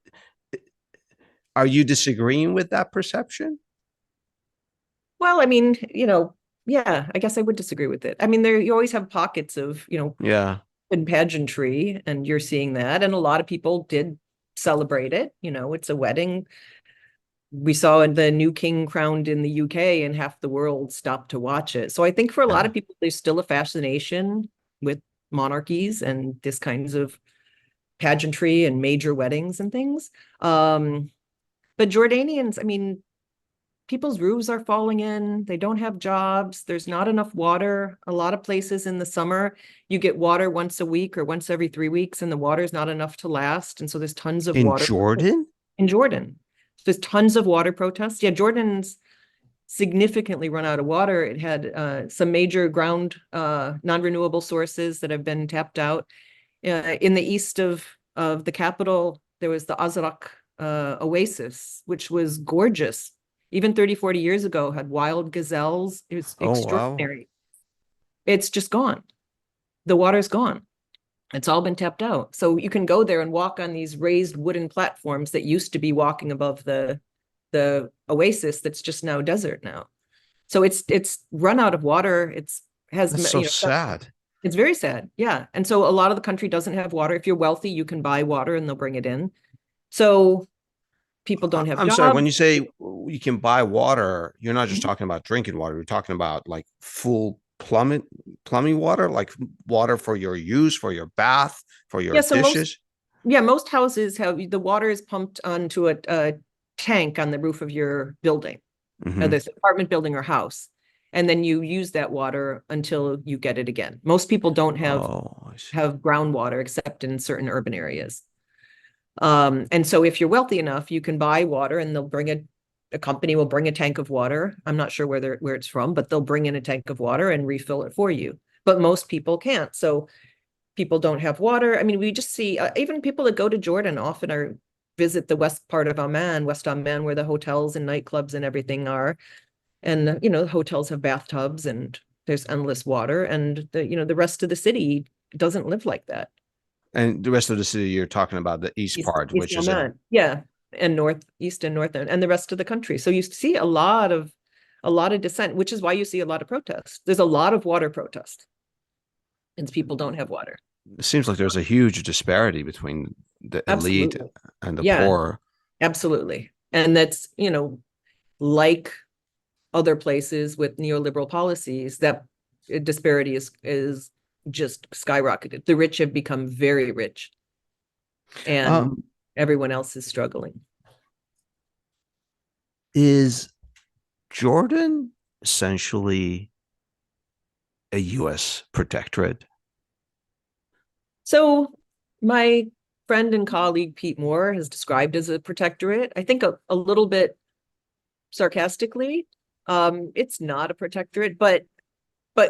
Are you disagreeing with that perception? Well, I mean, yeah, I guess I would disagree with it. I mean, you always have pockets of, Yeah. in pageantry, and you're seeing that. And a lot of people did celebrate it. It's a wedding. We saw the new king crowned in the UK, and half the world stopped to watch it. So I think for a lot Yeah. of people, there's still a fascination with monarchies and this kinds of pageantry and major weddings and things. But Jordanians, I mean, people's roofs are falling in. They don't have jobs. There's not enough water. A lot of places in the summer, you get water once a week or once every 3 weeks, and the water's not enough to last. And so there's tons of In water Jordan? in Jordan. There's tons of water protests. Yeah, Jordan's significantly run out of water. It had some major ground non-renewable sources that have been tapped out. In the east of the capital, there was the Azraq oasis, which was gorgeous. Even 30, 40 years ago, had wild gazelles. It was Oh, wow. extraordinary. It's just gone. The water's gone. It's all been tapped out. So you can go there and walk on these raised wooden platforms that used to be walking above the oasis that's just now desert now. So it's run out of water. That's so sad. It's very sad. Yeah. And so a lot of the country doesn't have water. If you're wealthy, you can buy water and they'll bring it in. So people don't have I'm sorry, when jobs. you say you can buy water, you're not just talking about drinking water. You're talking about like full plumbing water, like water for your use, for your bath, for your Yeah. So dishes. most houses have, the water is pumped onto a tank on the roof of your building, Hmm. this apartment building or house. And then you use that water until you get it again. Most people don't Oh, I see. have groundwater except in certain urban areas. And so if you're wealthy enough, you can buy water, and they'll bring a company will bring a tank of water. I'm not sure where it's from, but they'll bring in a tank of water and refill it for you. But most people can't. So people don't have water. I mean, we just see even people that go to Jordan often visit the west part of Amman, West Amman, where the hotels and nightclubs and everything are. And the hotels have bathtubs, and there's endless water, and the rest of the city doesn't live like that. And the rest of the city, you're talking about the east part, East which is in. Oman, yeah, and northeast and north, and the rest of the country. So you see a lot of dissent, which is why you see a lot of protests. There's a lot of water protests, and people don't have water. It seems like there's a huge disparity between the elite Absolutely, and the yeah, poor. absolutely, and that's like other places with neoliberal policies, that disparity is just skyrocketed. The rich have become very rich, and everyone else is struggling. Is Jordan essentially a U.S. protectorate? So my friend and colleague Pete Moore has described as a protectorate. I think a little bit sarcastically. It's not a protectorate, but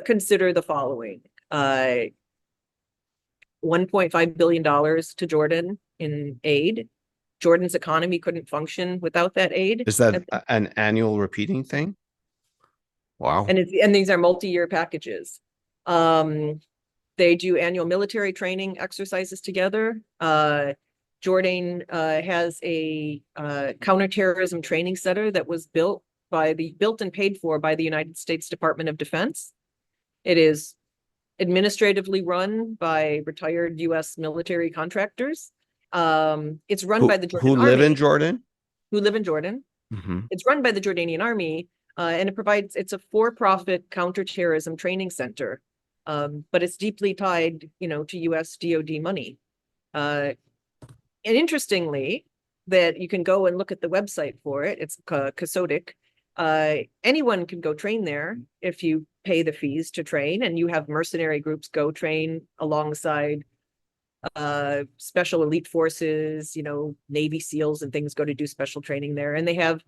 consider the following: $1.5 billion to Jordan in aid. Jordan's economy couldn't function without that aid. Is that an annual repeating thing? Wow. And these are multi-year packages. They do annual military training exercises together. Jordan has a counterterrorism training center that was built and paid for by the United States Department of Defense. It is administratively run by retired U.S. military contractors. It's run by the Jordan Army. Who live in Jordan? Who live in Jordan. Mm-hmm. It's run by the Jordanian Army, and it's a for-profit counterterrorism training center. But it's deeply tied, to U.S. DoD money. And interestingly, that you can go and look at the website for it. It's CASODIC. Anyone can go train there if you pay the fees to train, and you have mercenary groups go train alongside special elite forces, Navy SEALs and things go to do special training there. And they have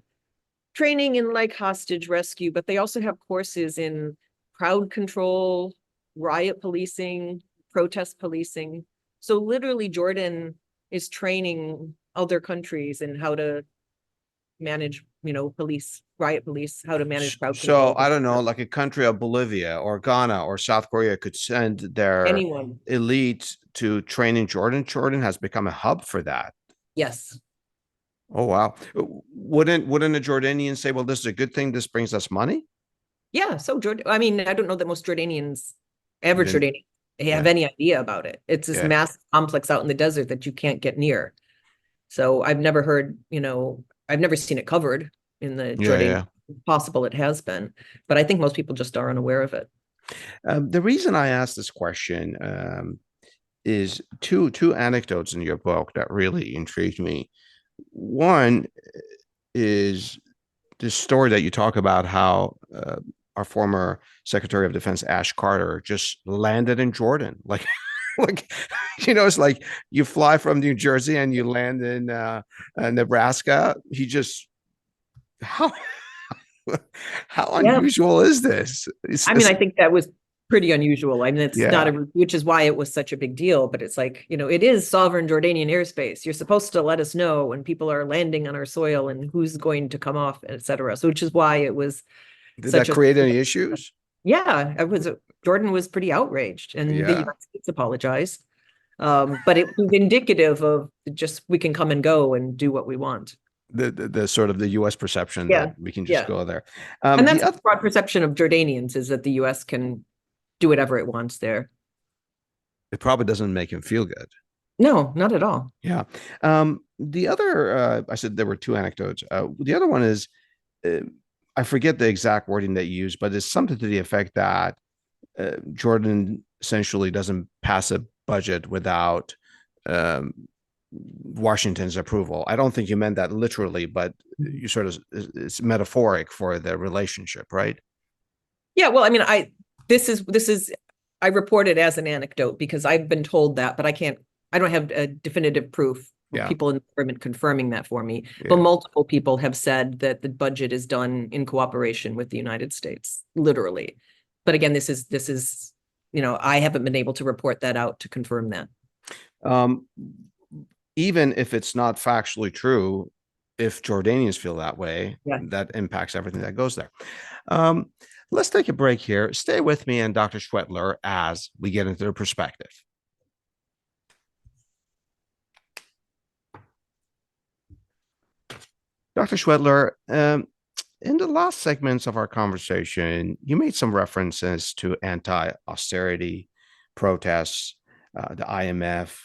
training in like hostage rescue, but they also have courses in crowd control, riot policing, protest policing. So literally Jordan is training other countries in how to manage, riot police, how to manage crowd control. So I don't know, like a country of Bolivia or Ghana or South Korea could send their elite to train in Jordan. Jordan has become a hub for that. Yes. Oh, wow. Wouldn't a Jordanian say, well, this is a good thing, this brings us money? Yeah. So I don't know that most Jordanians, average Jordanians, have any idea about it. It's this massive complex out in the desert that you can't get near. So I've never heard, I've never seen it covered in the Jordanian. Possible it has been, but I think most people just are unaware of it. The reason I asked this question is two anecdotes in your book that really intrigued me. One is this story that you talk about how our former Secretary of Defense Ash Carter just landed in Jordan, like it's like you fly from New Jersey and you land in Nebraska. He just how unusual is this? I think that was pretty unusual. It's not which is why it was such a big deal, but it's like, it is sovereign Jordanian airspace. You're supposed to let us know when people are landing on our soil and who's going to come off, etc. So which is why it was. Did that create any issues? Yeah, Jordan was pretty outraged, and the United States apologized. But it was indicative of just we can come and go and do what we want. The sort of the U.S. perception that we can just go there. And that's the broad perception of Jordanians, is that the U.S. can do whatever it wants there. It probably doesn't make him feel good. No, not at all. Yeah. The other, I said there were two anecdotes. The other one is, I forget the exact wording that you used, but it's something to the effect that Jordan essentially doesn't pass a budget without Washington's approval. I don't think you meant that literally, but you sort of, it's metaphoric for the relationship, right? Yeah. Well, this is I report it as an anecdote because I've been told that, but I don't have a definitive proof. People in the government confirming that for me, but multiple people have said that the budget is done in cooperation with the United States, literally. But again, this is, I haven't been able to report that out to confirm that. Even if it's not factually true, if Jordanians feel that way, that impacts everything that goes there. Let's take a break here. Stay with me and Dr. Schwetler as we get into the perspective. Dr. Schwetler, in the last segments of our conversation, you made some references to anti-austerity protests, the IMF.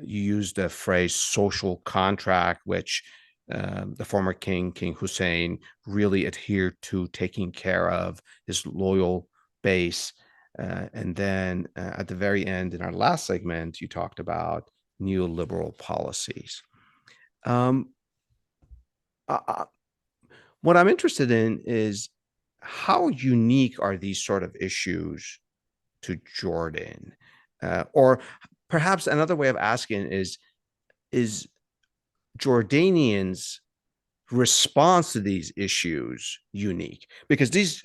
You used the phrase social contract, which the former king, King Hussein, really adhered to taking care of his loyal base. And then at the very end, in our last segment, you talked about neoliberal policies. Um, what I'm interested in is how unique are these sort of issues to Jordan? Or perhaps another way of asking is Jordanians' response to these issues unique? Because these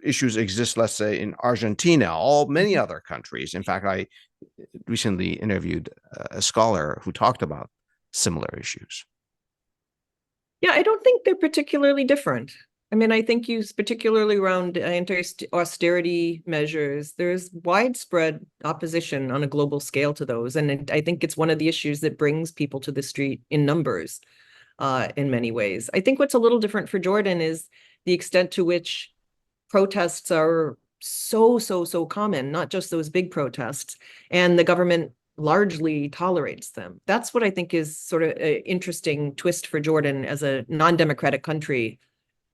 issues exist, let's say, in Argentina, many other countries. In fact, I recently interviewed a scholar who talked about similar issues. Yeah, I don't think they're particularly different. I mean, I think particularly around anti-austerity measures, there's widespread opposition on a global scale to those. And I think it's one of the issues that brings people to the street in numbers, in many ways. I think what's a little different for Jordan is the extent to which protests are so common, not just those big protests, and the government largely tolerates them. That's what I think is sort of an interesting twist for Jordan as a non-democratic country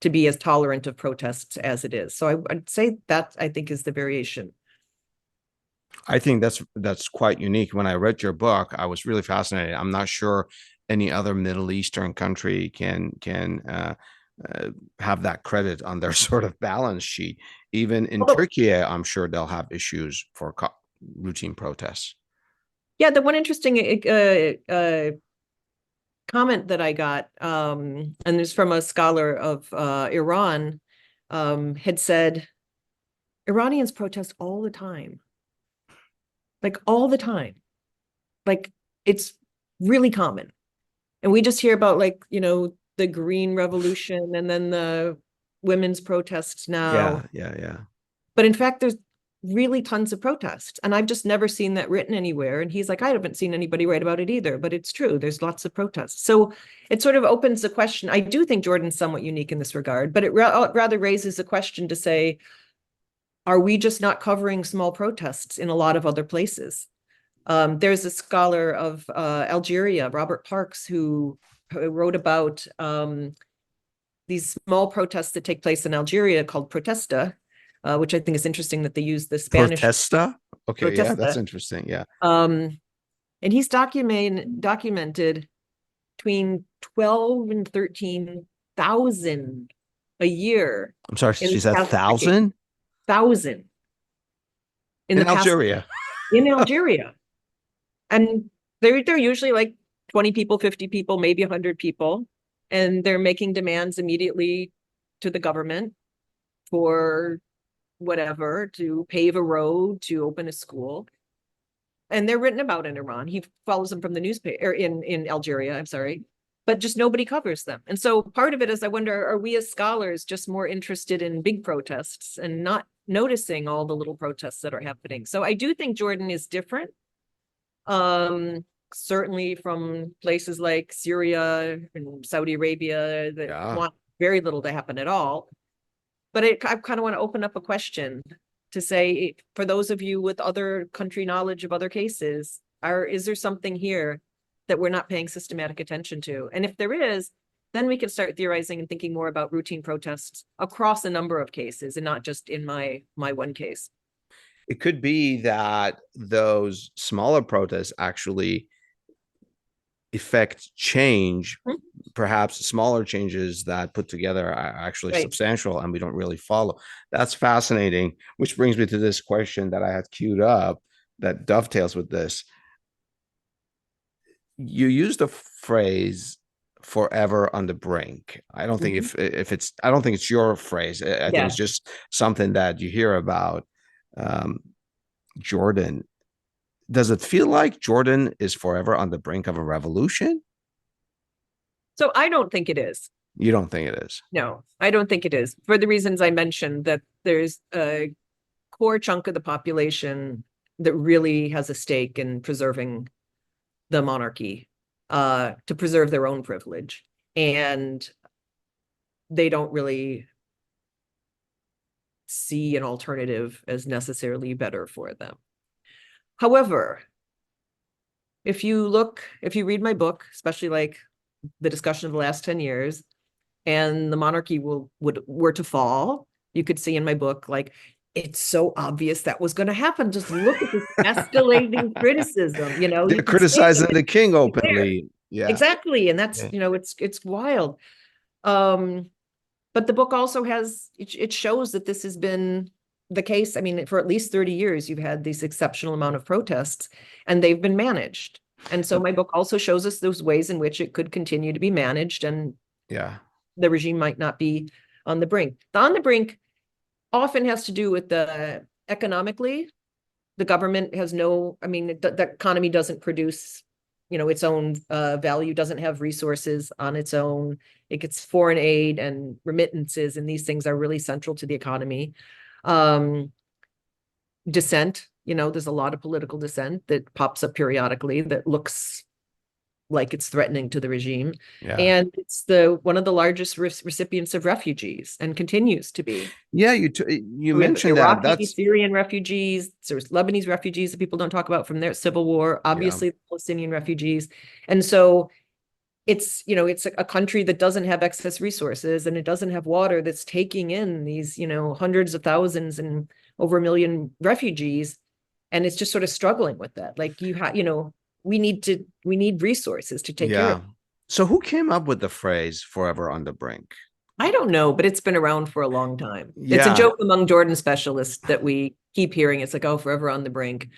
to be as tolerant of protests as it is. So I'd say that I think is the variation. I think that's quite unique. When I read your book, I was really fascinated. I'm not sure any other Middle Eastern country can have that credit on their sort of balance sheet. Even in Although, Turkey, I'm sure they'll have issues for routine protests. yeah, the one interesting comment that I got, and it's from a scholar of Iran, had said, Iranians protest all the time, like all the time. Like it's really common. And we just hear about like, the Green Revolution and then the women's protests now. Yeah. But in fact, there's really tons of protests. And I've just never seen that written anywhere. And he's like, I haven't seen anybody write about it either, but it's true. There's lots of protests. So it sort of opens the question. I do think Jordan's somewhat unique in this regard, but it rather raises the question to say, are we just not covering small protests in a lot of other places? There's a scholar of Algeria, Robert Parks, who wrote about these small protests that take place in Algeria called protesta, which I think is interesting that they use the Spanish Protesta? Okay, yeah, that's protesta. interesting. Yeah. And he's documented between 12 and 13,000 a year I'm sorry, in she the said past decade. 1,000 1,000 in the in past Algeria. in Algeria. And they're usually like 20 people, 50 people, maybe 100 people. And they're making demands immediately to the government for whatever, to pave a road, to open a school. And they're written about in Iran. He follows them from the newspaper, or in Algeria, I'm sorry. But just nobody covers them. And so part of it is I wonder, are we as scholars just more interested in big protests and not noticing all the little protests that are happening? So I do think Jordan is different. Certainly from places like Syria and Saudi Arabia that want very little to happen at all. But I kind of want to open up a question to say, for those of you with other country knowledge of other cases, is there something here that we're not paying systematic attention to? And if there is, then we can start theorizing and thinking more about routine protests across a number of cases and not just in my one case. It could be that those smaller protests actually effect change, perhaps smaller changes that put together are actually substantial and we don't really follow. That's fascinating, which brings me to this question that I had queued up that dovetails with this. You used the phrase forever on the brink. I don't think if it's, I don't think it's your phrase. I think it's just something that you hear about Jordan. Does it feel like Jordan is forever on the brink of a revolution? So I don't think it is. You don't think it is? No, I don't think it is, for the reasons I mentioned, that there's a core chunk of the population that really has a stake in preserving the monarchy, to preserve their own privilege. And they don't really see an alternative as necessarily better for them. However, if you read my book, especially like the discussion of the last 10 years, and the monarchy were to fall, you could see in my book, like, it's so obvious that was going to happen. Just look at this escalating criticism. They're You could see criticizing it the king there. openly. Yeah. Exactly. And that's, Yeah. it's wild. But the book also it shows that this has been the case. I mean, for at least 30 years, you've had these exceptional amount of protests, and they've been managed. And so my book also shows us those ways in which it could continue to be managed, and Yeah. the regime might not be on the brink. The on the brink often has to do with the economically. The government has I mean, the economy doesn't produce, its own value, doesn't have resources on its own. It gets foreign aid and remittances, and these things are really central to the economy. Dissent, there's a lot of political dissent that pops up periodically that looks like it's threatening to the regime. Yeah. And it's one of the largest recipients of refugees, and continues to be. Yeah, you mentioned that. Iraqi, That's Syrian refugees. There's Lebanese refugees that people don't talk about from their civil war. Obviously, the Palestinian refugees. And so it's a country that doesn't have excess resources, and it doesn't have water, that's taking in these hundreds of thousands and over 1 million refugees, and it's just sort of struggling with that. Like, we need resources to take care of. So who came up with the phrase "forever on the brink"? I don't know, but it's been around for a long time. Yeah. It's a joke among Jordan specialists that we keep hearing. It's like, oh, forever on the brink.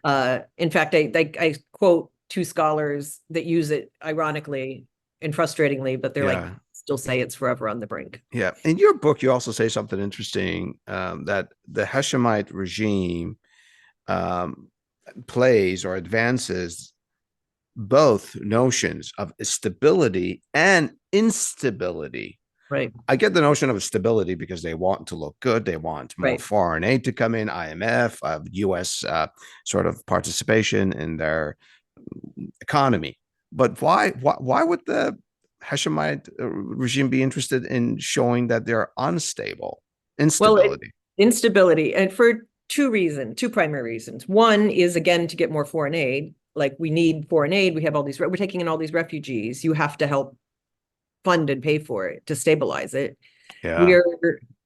In fact, I quote 2 scholars that use it ironically and frustratingly, but they're like, still say it's forever on the brink. Yeah. In your book, you also say something interesting, that the Hashemite regime plays or advances both notions of stability and instability. Right. I get the notion of stability because they want to look good. They want more foreign aid to come in, IMF, U.S. Sort of participation in their economy. But why would the Hashemite regime be interested in showing that they're unstable, instability? Well, instability, and for two primary reasons. One is, again, to get more foreign aid. Like, we need foreign aid. We're taking in all these refugees. You have to help fund and pay for it to stabilize it. Yeah.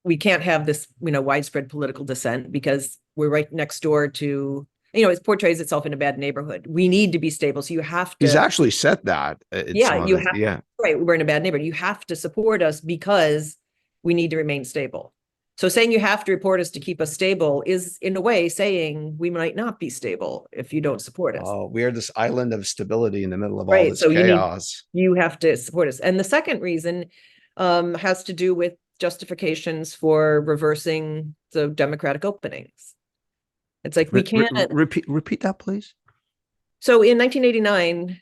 We can't have this, widespread political dissent, because we're right next door to, it portrays itself in a bad neighborhood. We need to be stable. So you have to. He's actually said that. Right. We're in a bad neighborhood. You have to support us because we need to remain stable. So saying you have to report us to keep us stable is, in a way, saying we might not be stable if you don't support us. Oh, we're this island of stability in the middle of all this chaos. You have to support us. And the second reason has to do with justifications for reversing the democratic openings. It's like, we can't repeat that, please. So in 1989,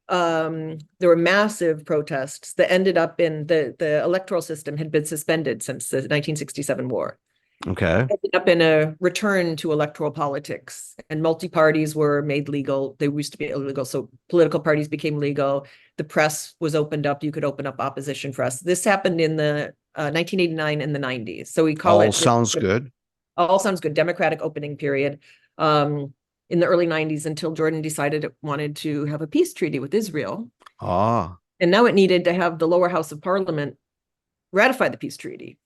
there were massive protests that ended up in the electoral system had been suspended since the 1967 war. Okay. Ended up in a return to electoral politics, and multi-parties were made legal. They used to be illegal, so political parties became legal. The press was opened up. You could open up opposition press. This happened in the 1989 and the 90s. So we call it. All sounds good. All sounds good. Democratic opening period. In the early 90s, until Jordan decided it wanted to have a peace treaty with Israel. And now it needed to have the lower house of parliament ratify the peace treaty.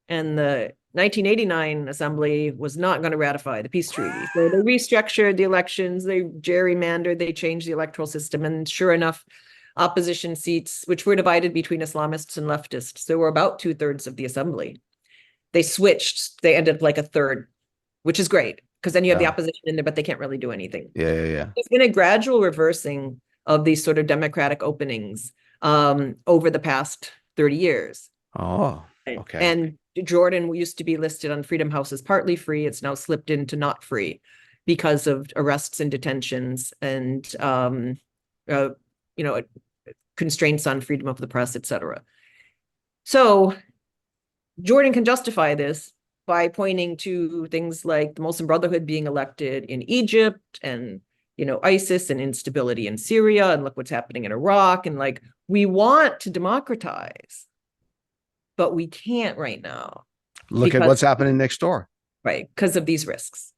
And the 1989 assembly was not going to ratify the peace treaty. So they restructured the elections, they gerrymandered, they changed the electoral system. And sure enough, opposition seats, which were divided between Islamists and leftists, there were about 2/3 of the assembly. They switched, they ended up like a third, which is great, because then you have the opposition in there, but they can't really do anything. Yeah. There's been a gradual reversing of these sort of democratic openings over the past 30 years. Oh, okay. And Jordan used to be listed on Freedom House as partly free. It's now slipped into not free because of arrests and detentions and, constraints on freedom of the press, etc. So Jordan can justify this by pointing to things like the Muslim Brotherhood being elected in Egypt, and ISIS, and instability in Syria, and look what's happening in Iraq. And like, we want to democratize, but we can't right now. Look at what's happening next door. Right, because of these risks.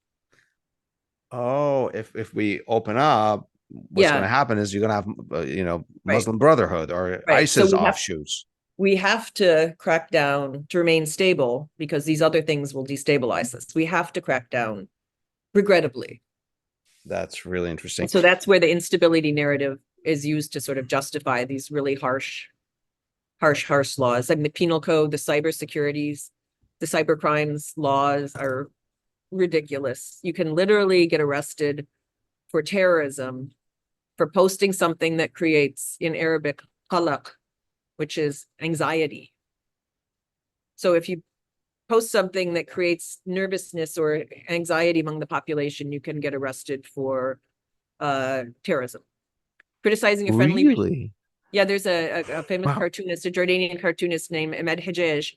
Oh, if we open up, what's going to Yeah, happen is you're going to have, right, Muslim Brotherhood or right. So ISIS offshoots. we have to crack down to remain stable because these other things will destabilize us. We have to crack down, regrettably. That's really interesting. And so that's where the instability narrative is used to sort of justify these really harsh laws. I mean, the penal code, the cyber crimes laws are ridiculous. You can literally get arrested for terrorism for posting something that creates, in Arabic, qalaq, which is anxiety. So if you post something that creates nervousness or anxiety among the population, you can get arrested for terrorism. Criticizing a friendly. Really? Yeah, there's a famous Wow. cartoonist, a Jordanian cartoonist named Ahmed Hajjaj,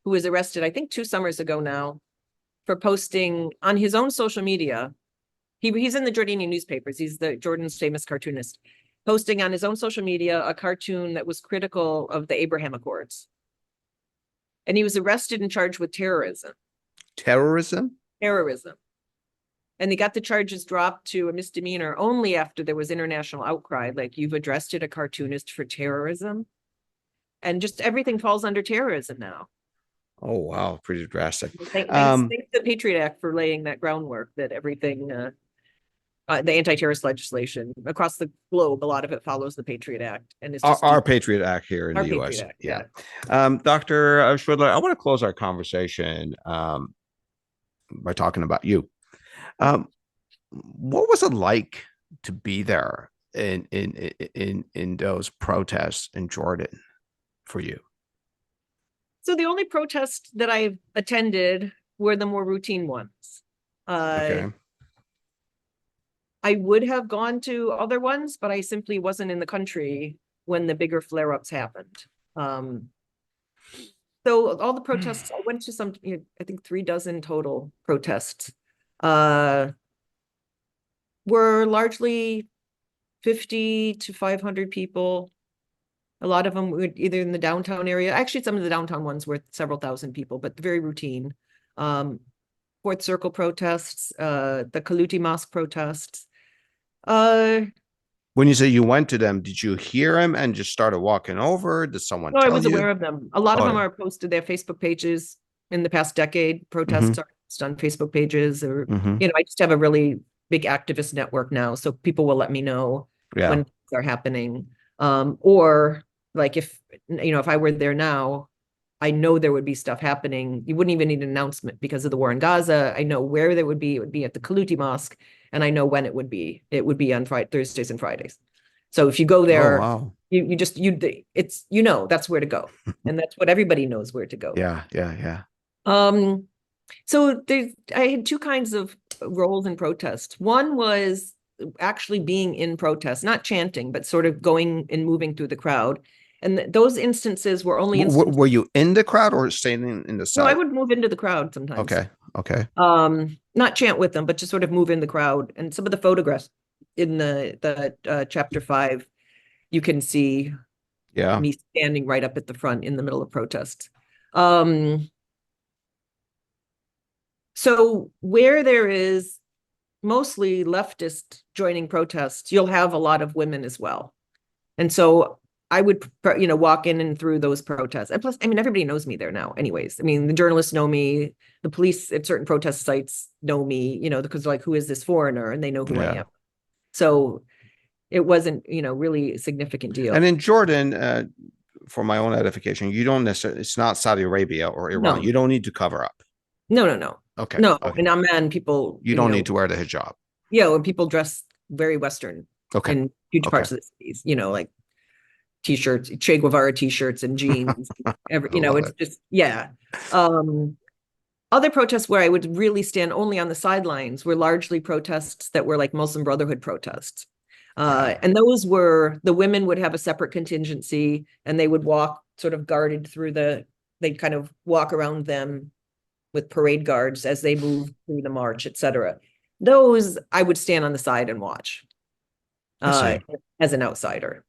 who was arrested, I think 2 summers ago now, for posting on his own social media. He's in the Jordanian newspapers. He's Jordan's famous cartoonist, posting on his own social media a cartoon that was critical of the Abraham Accords. And he was arrested and charged with terrorism. Terrorism? Terrorism. And they got the charges dropped to a misdemeanor only after there was international outcry, like, you've arrested a cartoonist for terrorism. And just everything falls under terrorism now. Oh, wow. Pretty drastic. Thanks to the Patriot Act for laying that groundwork, that everything, the anti-terrorist legislation across the globe, a lot of it follows the Patriot Act. And it's just our Patriot Act here in our the Patriot US. Act, Yeah. Dr. Schwidler, I want to close our conversation by talking about you. What was it like to be there in those protests in Jordan for you? So the only protests that I've attended were the more routine ones. Okay. I would have gone to other ones, but I simply wasn't in the country when the bigger flare-ups happened. So all the protests, I went to some, I think 36 total protests, were largely 50 to 500 people. A lot of them were either in the downtown area. Actually, some of the downtown ones were several thousand people, but very routine. Fourth Circle protests, the Kaluti Mosque protests. When you say you went to them, did you hear them and just started walking over? Did someone No, I tell was you? aware of them. A lot of them yeah. are posted their Facebook pages in the past decade. Protests are posted on Facebook pages, or I just have a really big activist network now, so people will let me know when things are happening. Or like if I were there now, I know there would be stuff happening. You wouldn't even need an announcement because of the war in Gaza. I know where there would be. It would be at the Kaluti Mosque, and I know when it would be. It would be on Thursdays and Fridays. So if you go there, wow. it's that's where to go, and that's what everybody knows where to go. Yeah. So I had 2 kinds of roles in protest. One was actually being in protest, not chanting, but sort of going and moving through the crowd. And those instances were only instances. Were you in the crowd or standing in the side? No, I would move into the crowd sometimes. Okay. Not chant with them, but just sort of move in the crowd. And some of the photographs in the chapter 5, you can see me standing right up at the front in the middle of protests. So where there is mostly leftist joining protests, you'll have a lot of women as well. And so I would, walk in and through those protests. And plus, I mean, everybody knows me there now anyways. I mean, the journalists know me, the police at certain protest sites know me, because like, who is this foreigner? And they know who I am. So it wasn't, really a significant deal. And in Jordan, for my own edification, you don't necessarily, it's not Saudi Arabia or Iran. No. You don't need to cover up. No. Okay. No, okay. in Amman, people... You don't need to wear the hijab. Yeah, and people dress very Western in huge parts of the cities, like T-shirts, Che Guevara T-shirts and jeans. It's just, other protests where I would really stand only on the sidelines were largely protests that were like Muslim Brotherhood protests. And those were, the women would have a separate contingency and they would walk sort of guarded through they'd kind of walk around them with parade guards as they move through the march, etc. Those I would stand on the side and watch as an outsider.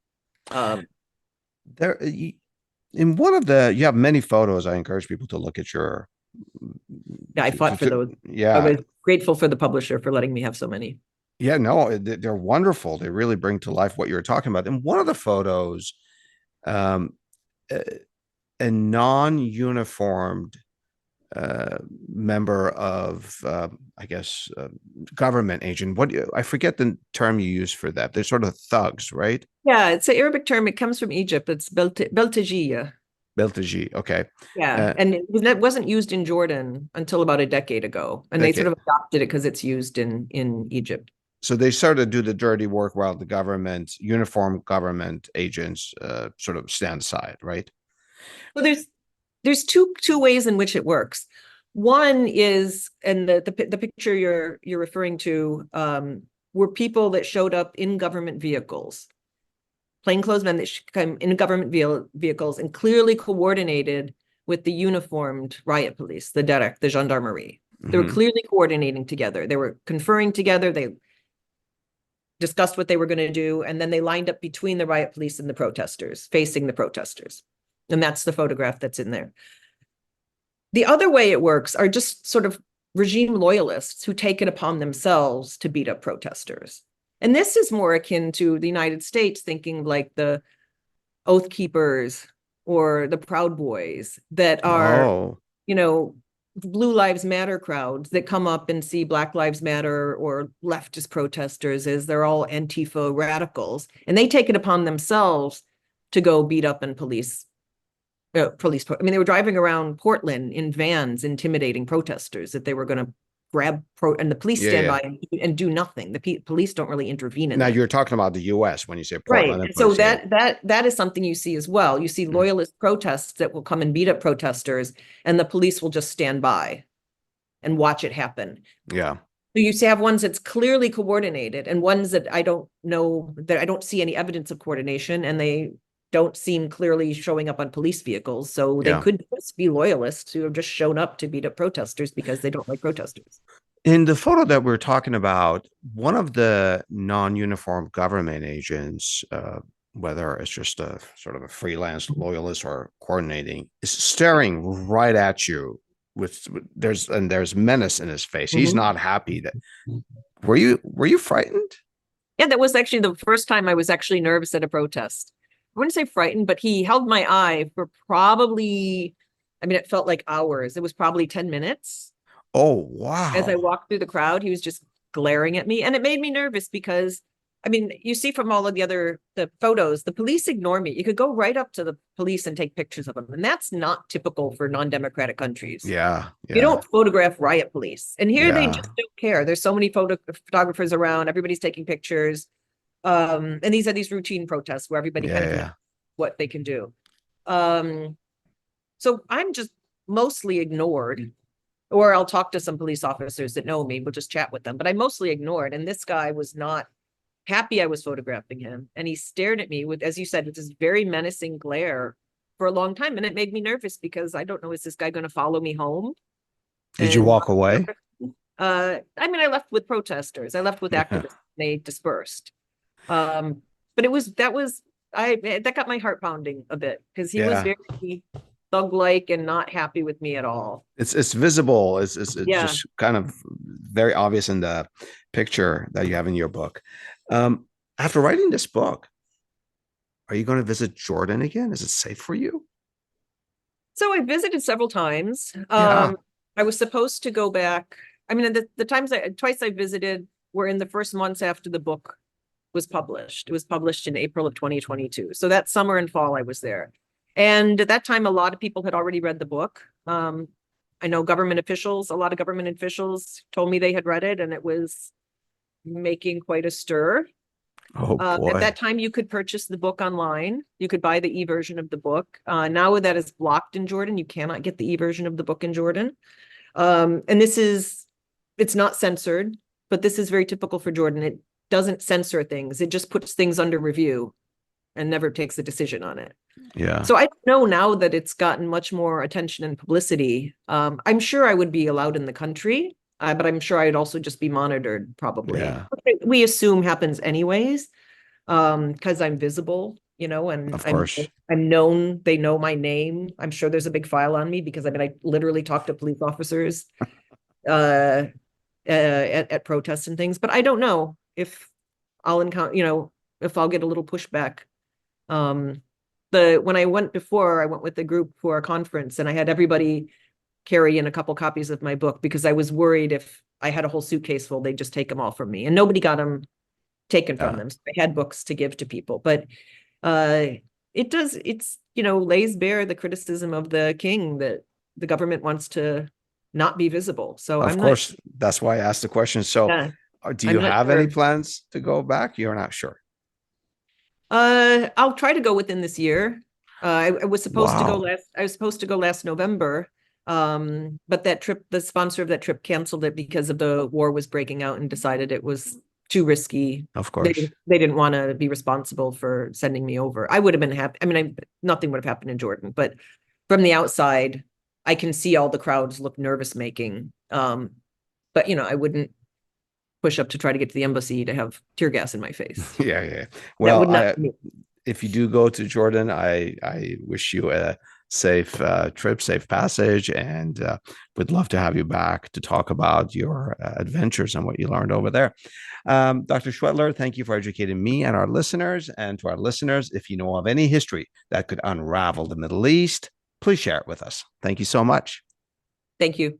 There, in one of you have many photos. I encourage people to look at your. Yeah, I fought for those. Yeah, I was grateful for the publisher for letting me have so many. Yeah, no, they're wonderful. They really bring to life what you're talking about. In one of the photos, um, a, a non-uniformed uh, member of, I guess, government agent. I forget the term you use for that. They're sort of thugs, right? Yeah, it's an Arabic term. It comes from Egypt. It's beltajiya. Beltaji. Okay. Yeah, Uh, and that wasn't used in Jordan until about a decade ago, and they sort okay. of adopted it because it's used in Egypt. So they sort of do the dirty work while the government, uniform government agents, sort of stand aside, right? Well, there's two ways in which it works. One is, and the picture you're referring to, were people that showed up in government vehicles, plainclothes men that come in government vehicles and clearly coordinated with the uniformed riot police, the derek, the gendarmerie. They were Mm-hmm. clearly coordinating together. They were conferring together. They discussed what they were going to do, and then they lined up between the riot police and the protesters, facing the protesters. And that's the photograph that's in there. The other way it works are just sort of regime loyalists who take it upon themselves to beat up protesters. And this is more akin to the United States, thinking like the Oath Keepers or the Proud Boys that are, Oh, you know, Blue Lives Matter crowds that come up and see Black Lives Matter or leftist protesters as they're all Antifa radicals. And they take it upon themselves to go beat up and police. I mean, they were driving around Portland in vans, intimidating protesters that they were going to and the police yeah, stand yeah. by and do nothing. The police don't really intervene in Now that. you're talking about the U.S. when you say Right. Portland and And so police. Yeah. that is something you see as well. You see loyalist protests that will come and beat up protesters, and the police will just stand by and watch it happen. Yeah. So you have ones that's clearly coordinated and ones that I don't know, that I don't see any evidence of coordination, and they don't seem clearly showing up on police vehicles. So they Yeah. could just be loyalists who have just shown up to beat up protesters because they don't like protesters. In the photo that we're talking about, one of the non-uniform government agents, whether it's just a sort of a freelance loyalist or coordinating, is staring right at you with there's menace in his face. He's Mhm. not happy. That were you frightened? Yeah, that was actually the first time I was actually nervous at a protest. I wouldn't say frightened, but he held my eye for probably, I mean, it felt like hours. It was probably 10 minutes. Oh, As I wow. walked through the crowd, he was just glaring at me. And it made me nervous because, I mean, you see from all of the photos, the police ignore me. You could go right up to the police and take pictures of them. And that's not typical for non-democratic countries. Yeah, You yeah, don't photograph riot police. And here they yeah, just don't care. There's so many photographers around. Everybody's taking pictures. And these are these routine protests where everybody kind yeah, of knows yeah. what they can do. Um, so I'm just mostly ignored, or I'll talk to some police officers that know me. We'll just chat with them, but I mostly ignored. And this guy was not happy I was photographing him. And he stared at me with, as you said, with this very menacing glare for a long time. And it made me nervous because I don't know, is this guy going to follow me home? Did you And walk away? I mean, I left with protesters. I left with Yeah, activists. They dispersed. But that got my heart pounding a bit because he was yeah. very thug-like and not happy with me at all. It's visible. It's Yeah. just kind of very obvious in the picture that you have in your book. After writing this book, are you going to visit Jordan again? Is it safe for you? So I visited several times. Yeah. I was supposed to go back. I mean, the twice I visited were in the first months after the book was published. It was published in April of 2022. So that summer and fall I was there. And at that time, a lot of people had already read the book. I know a lot of government officials told me they had read it, and it was making quite a stir. Oh At boy. that time, you could purchase the book online. You could buy the e-version of the book. Now that is blocked in Jordan, you cannot get the e-version of the book in Jordan. And it's not censored, but this is very typical for Jordan. It doesn't censor things. It just puts things under review and never takes a decision on it. Yeah. So I don't know now that it's gotten much more attention and publicity. I'm sure I would be allowed in the country, but I'm sure I'd also just be monitored probably. Yeah. We assume happens anyways, because I'm visible, and Of course. I'm known. They know my name. I'm sure there's a big file on me because I literally talk to police officers at protests and things, but I don't know. if I'll encounter, if I'll get a little pushback. When I went before, I went with the group for a conference, and I had everybody carry in a couple copies of my book because I was worried if I had a whole suitcase full, they'd just take them all from me, and nobody got them taken from them. So I had books to give to people, but it's lays bare the criticism of the king that the government wants to not be visible. So of course, that's why I asked the question. So do you have any plans to go back? You're not sure? I'll try to go within this year. I was supposed to go last November. But that trip, the sponsor of that trip canceled it because of the war was breaking out and decided it was too risky. Of course. They didn't want to be responsible for sending me over. I would have been happy. I mean, nothing would have happened in Jordan, but from the outside, I can see all the crowds look nervous making. But I wouldn't push up to try to get to the embassy to have tear gas in my face. Yeah. Well, if you do go to Jordan, I wish you a safe trip, safe passage, and would love to have you back to talk about your adventures and what you learned over there. Dr. Schwedler, thank you for educating me and our listeners. And to our listeners, if you know of any history that could unravel the Middle East, please share it with us. Thank you so much. Thank you.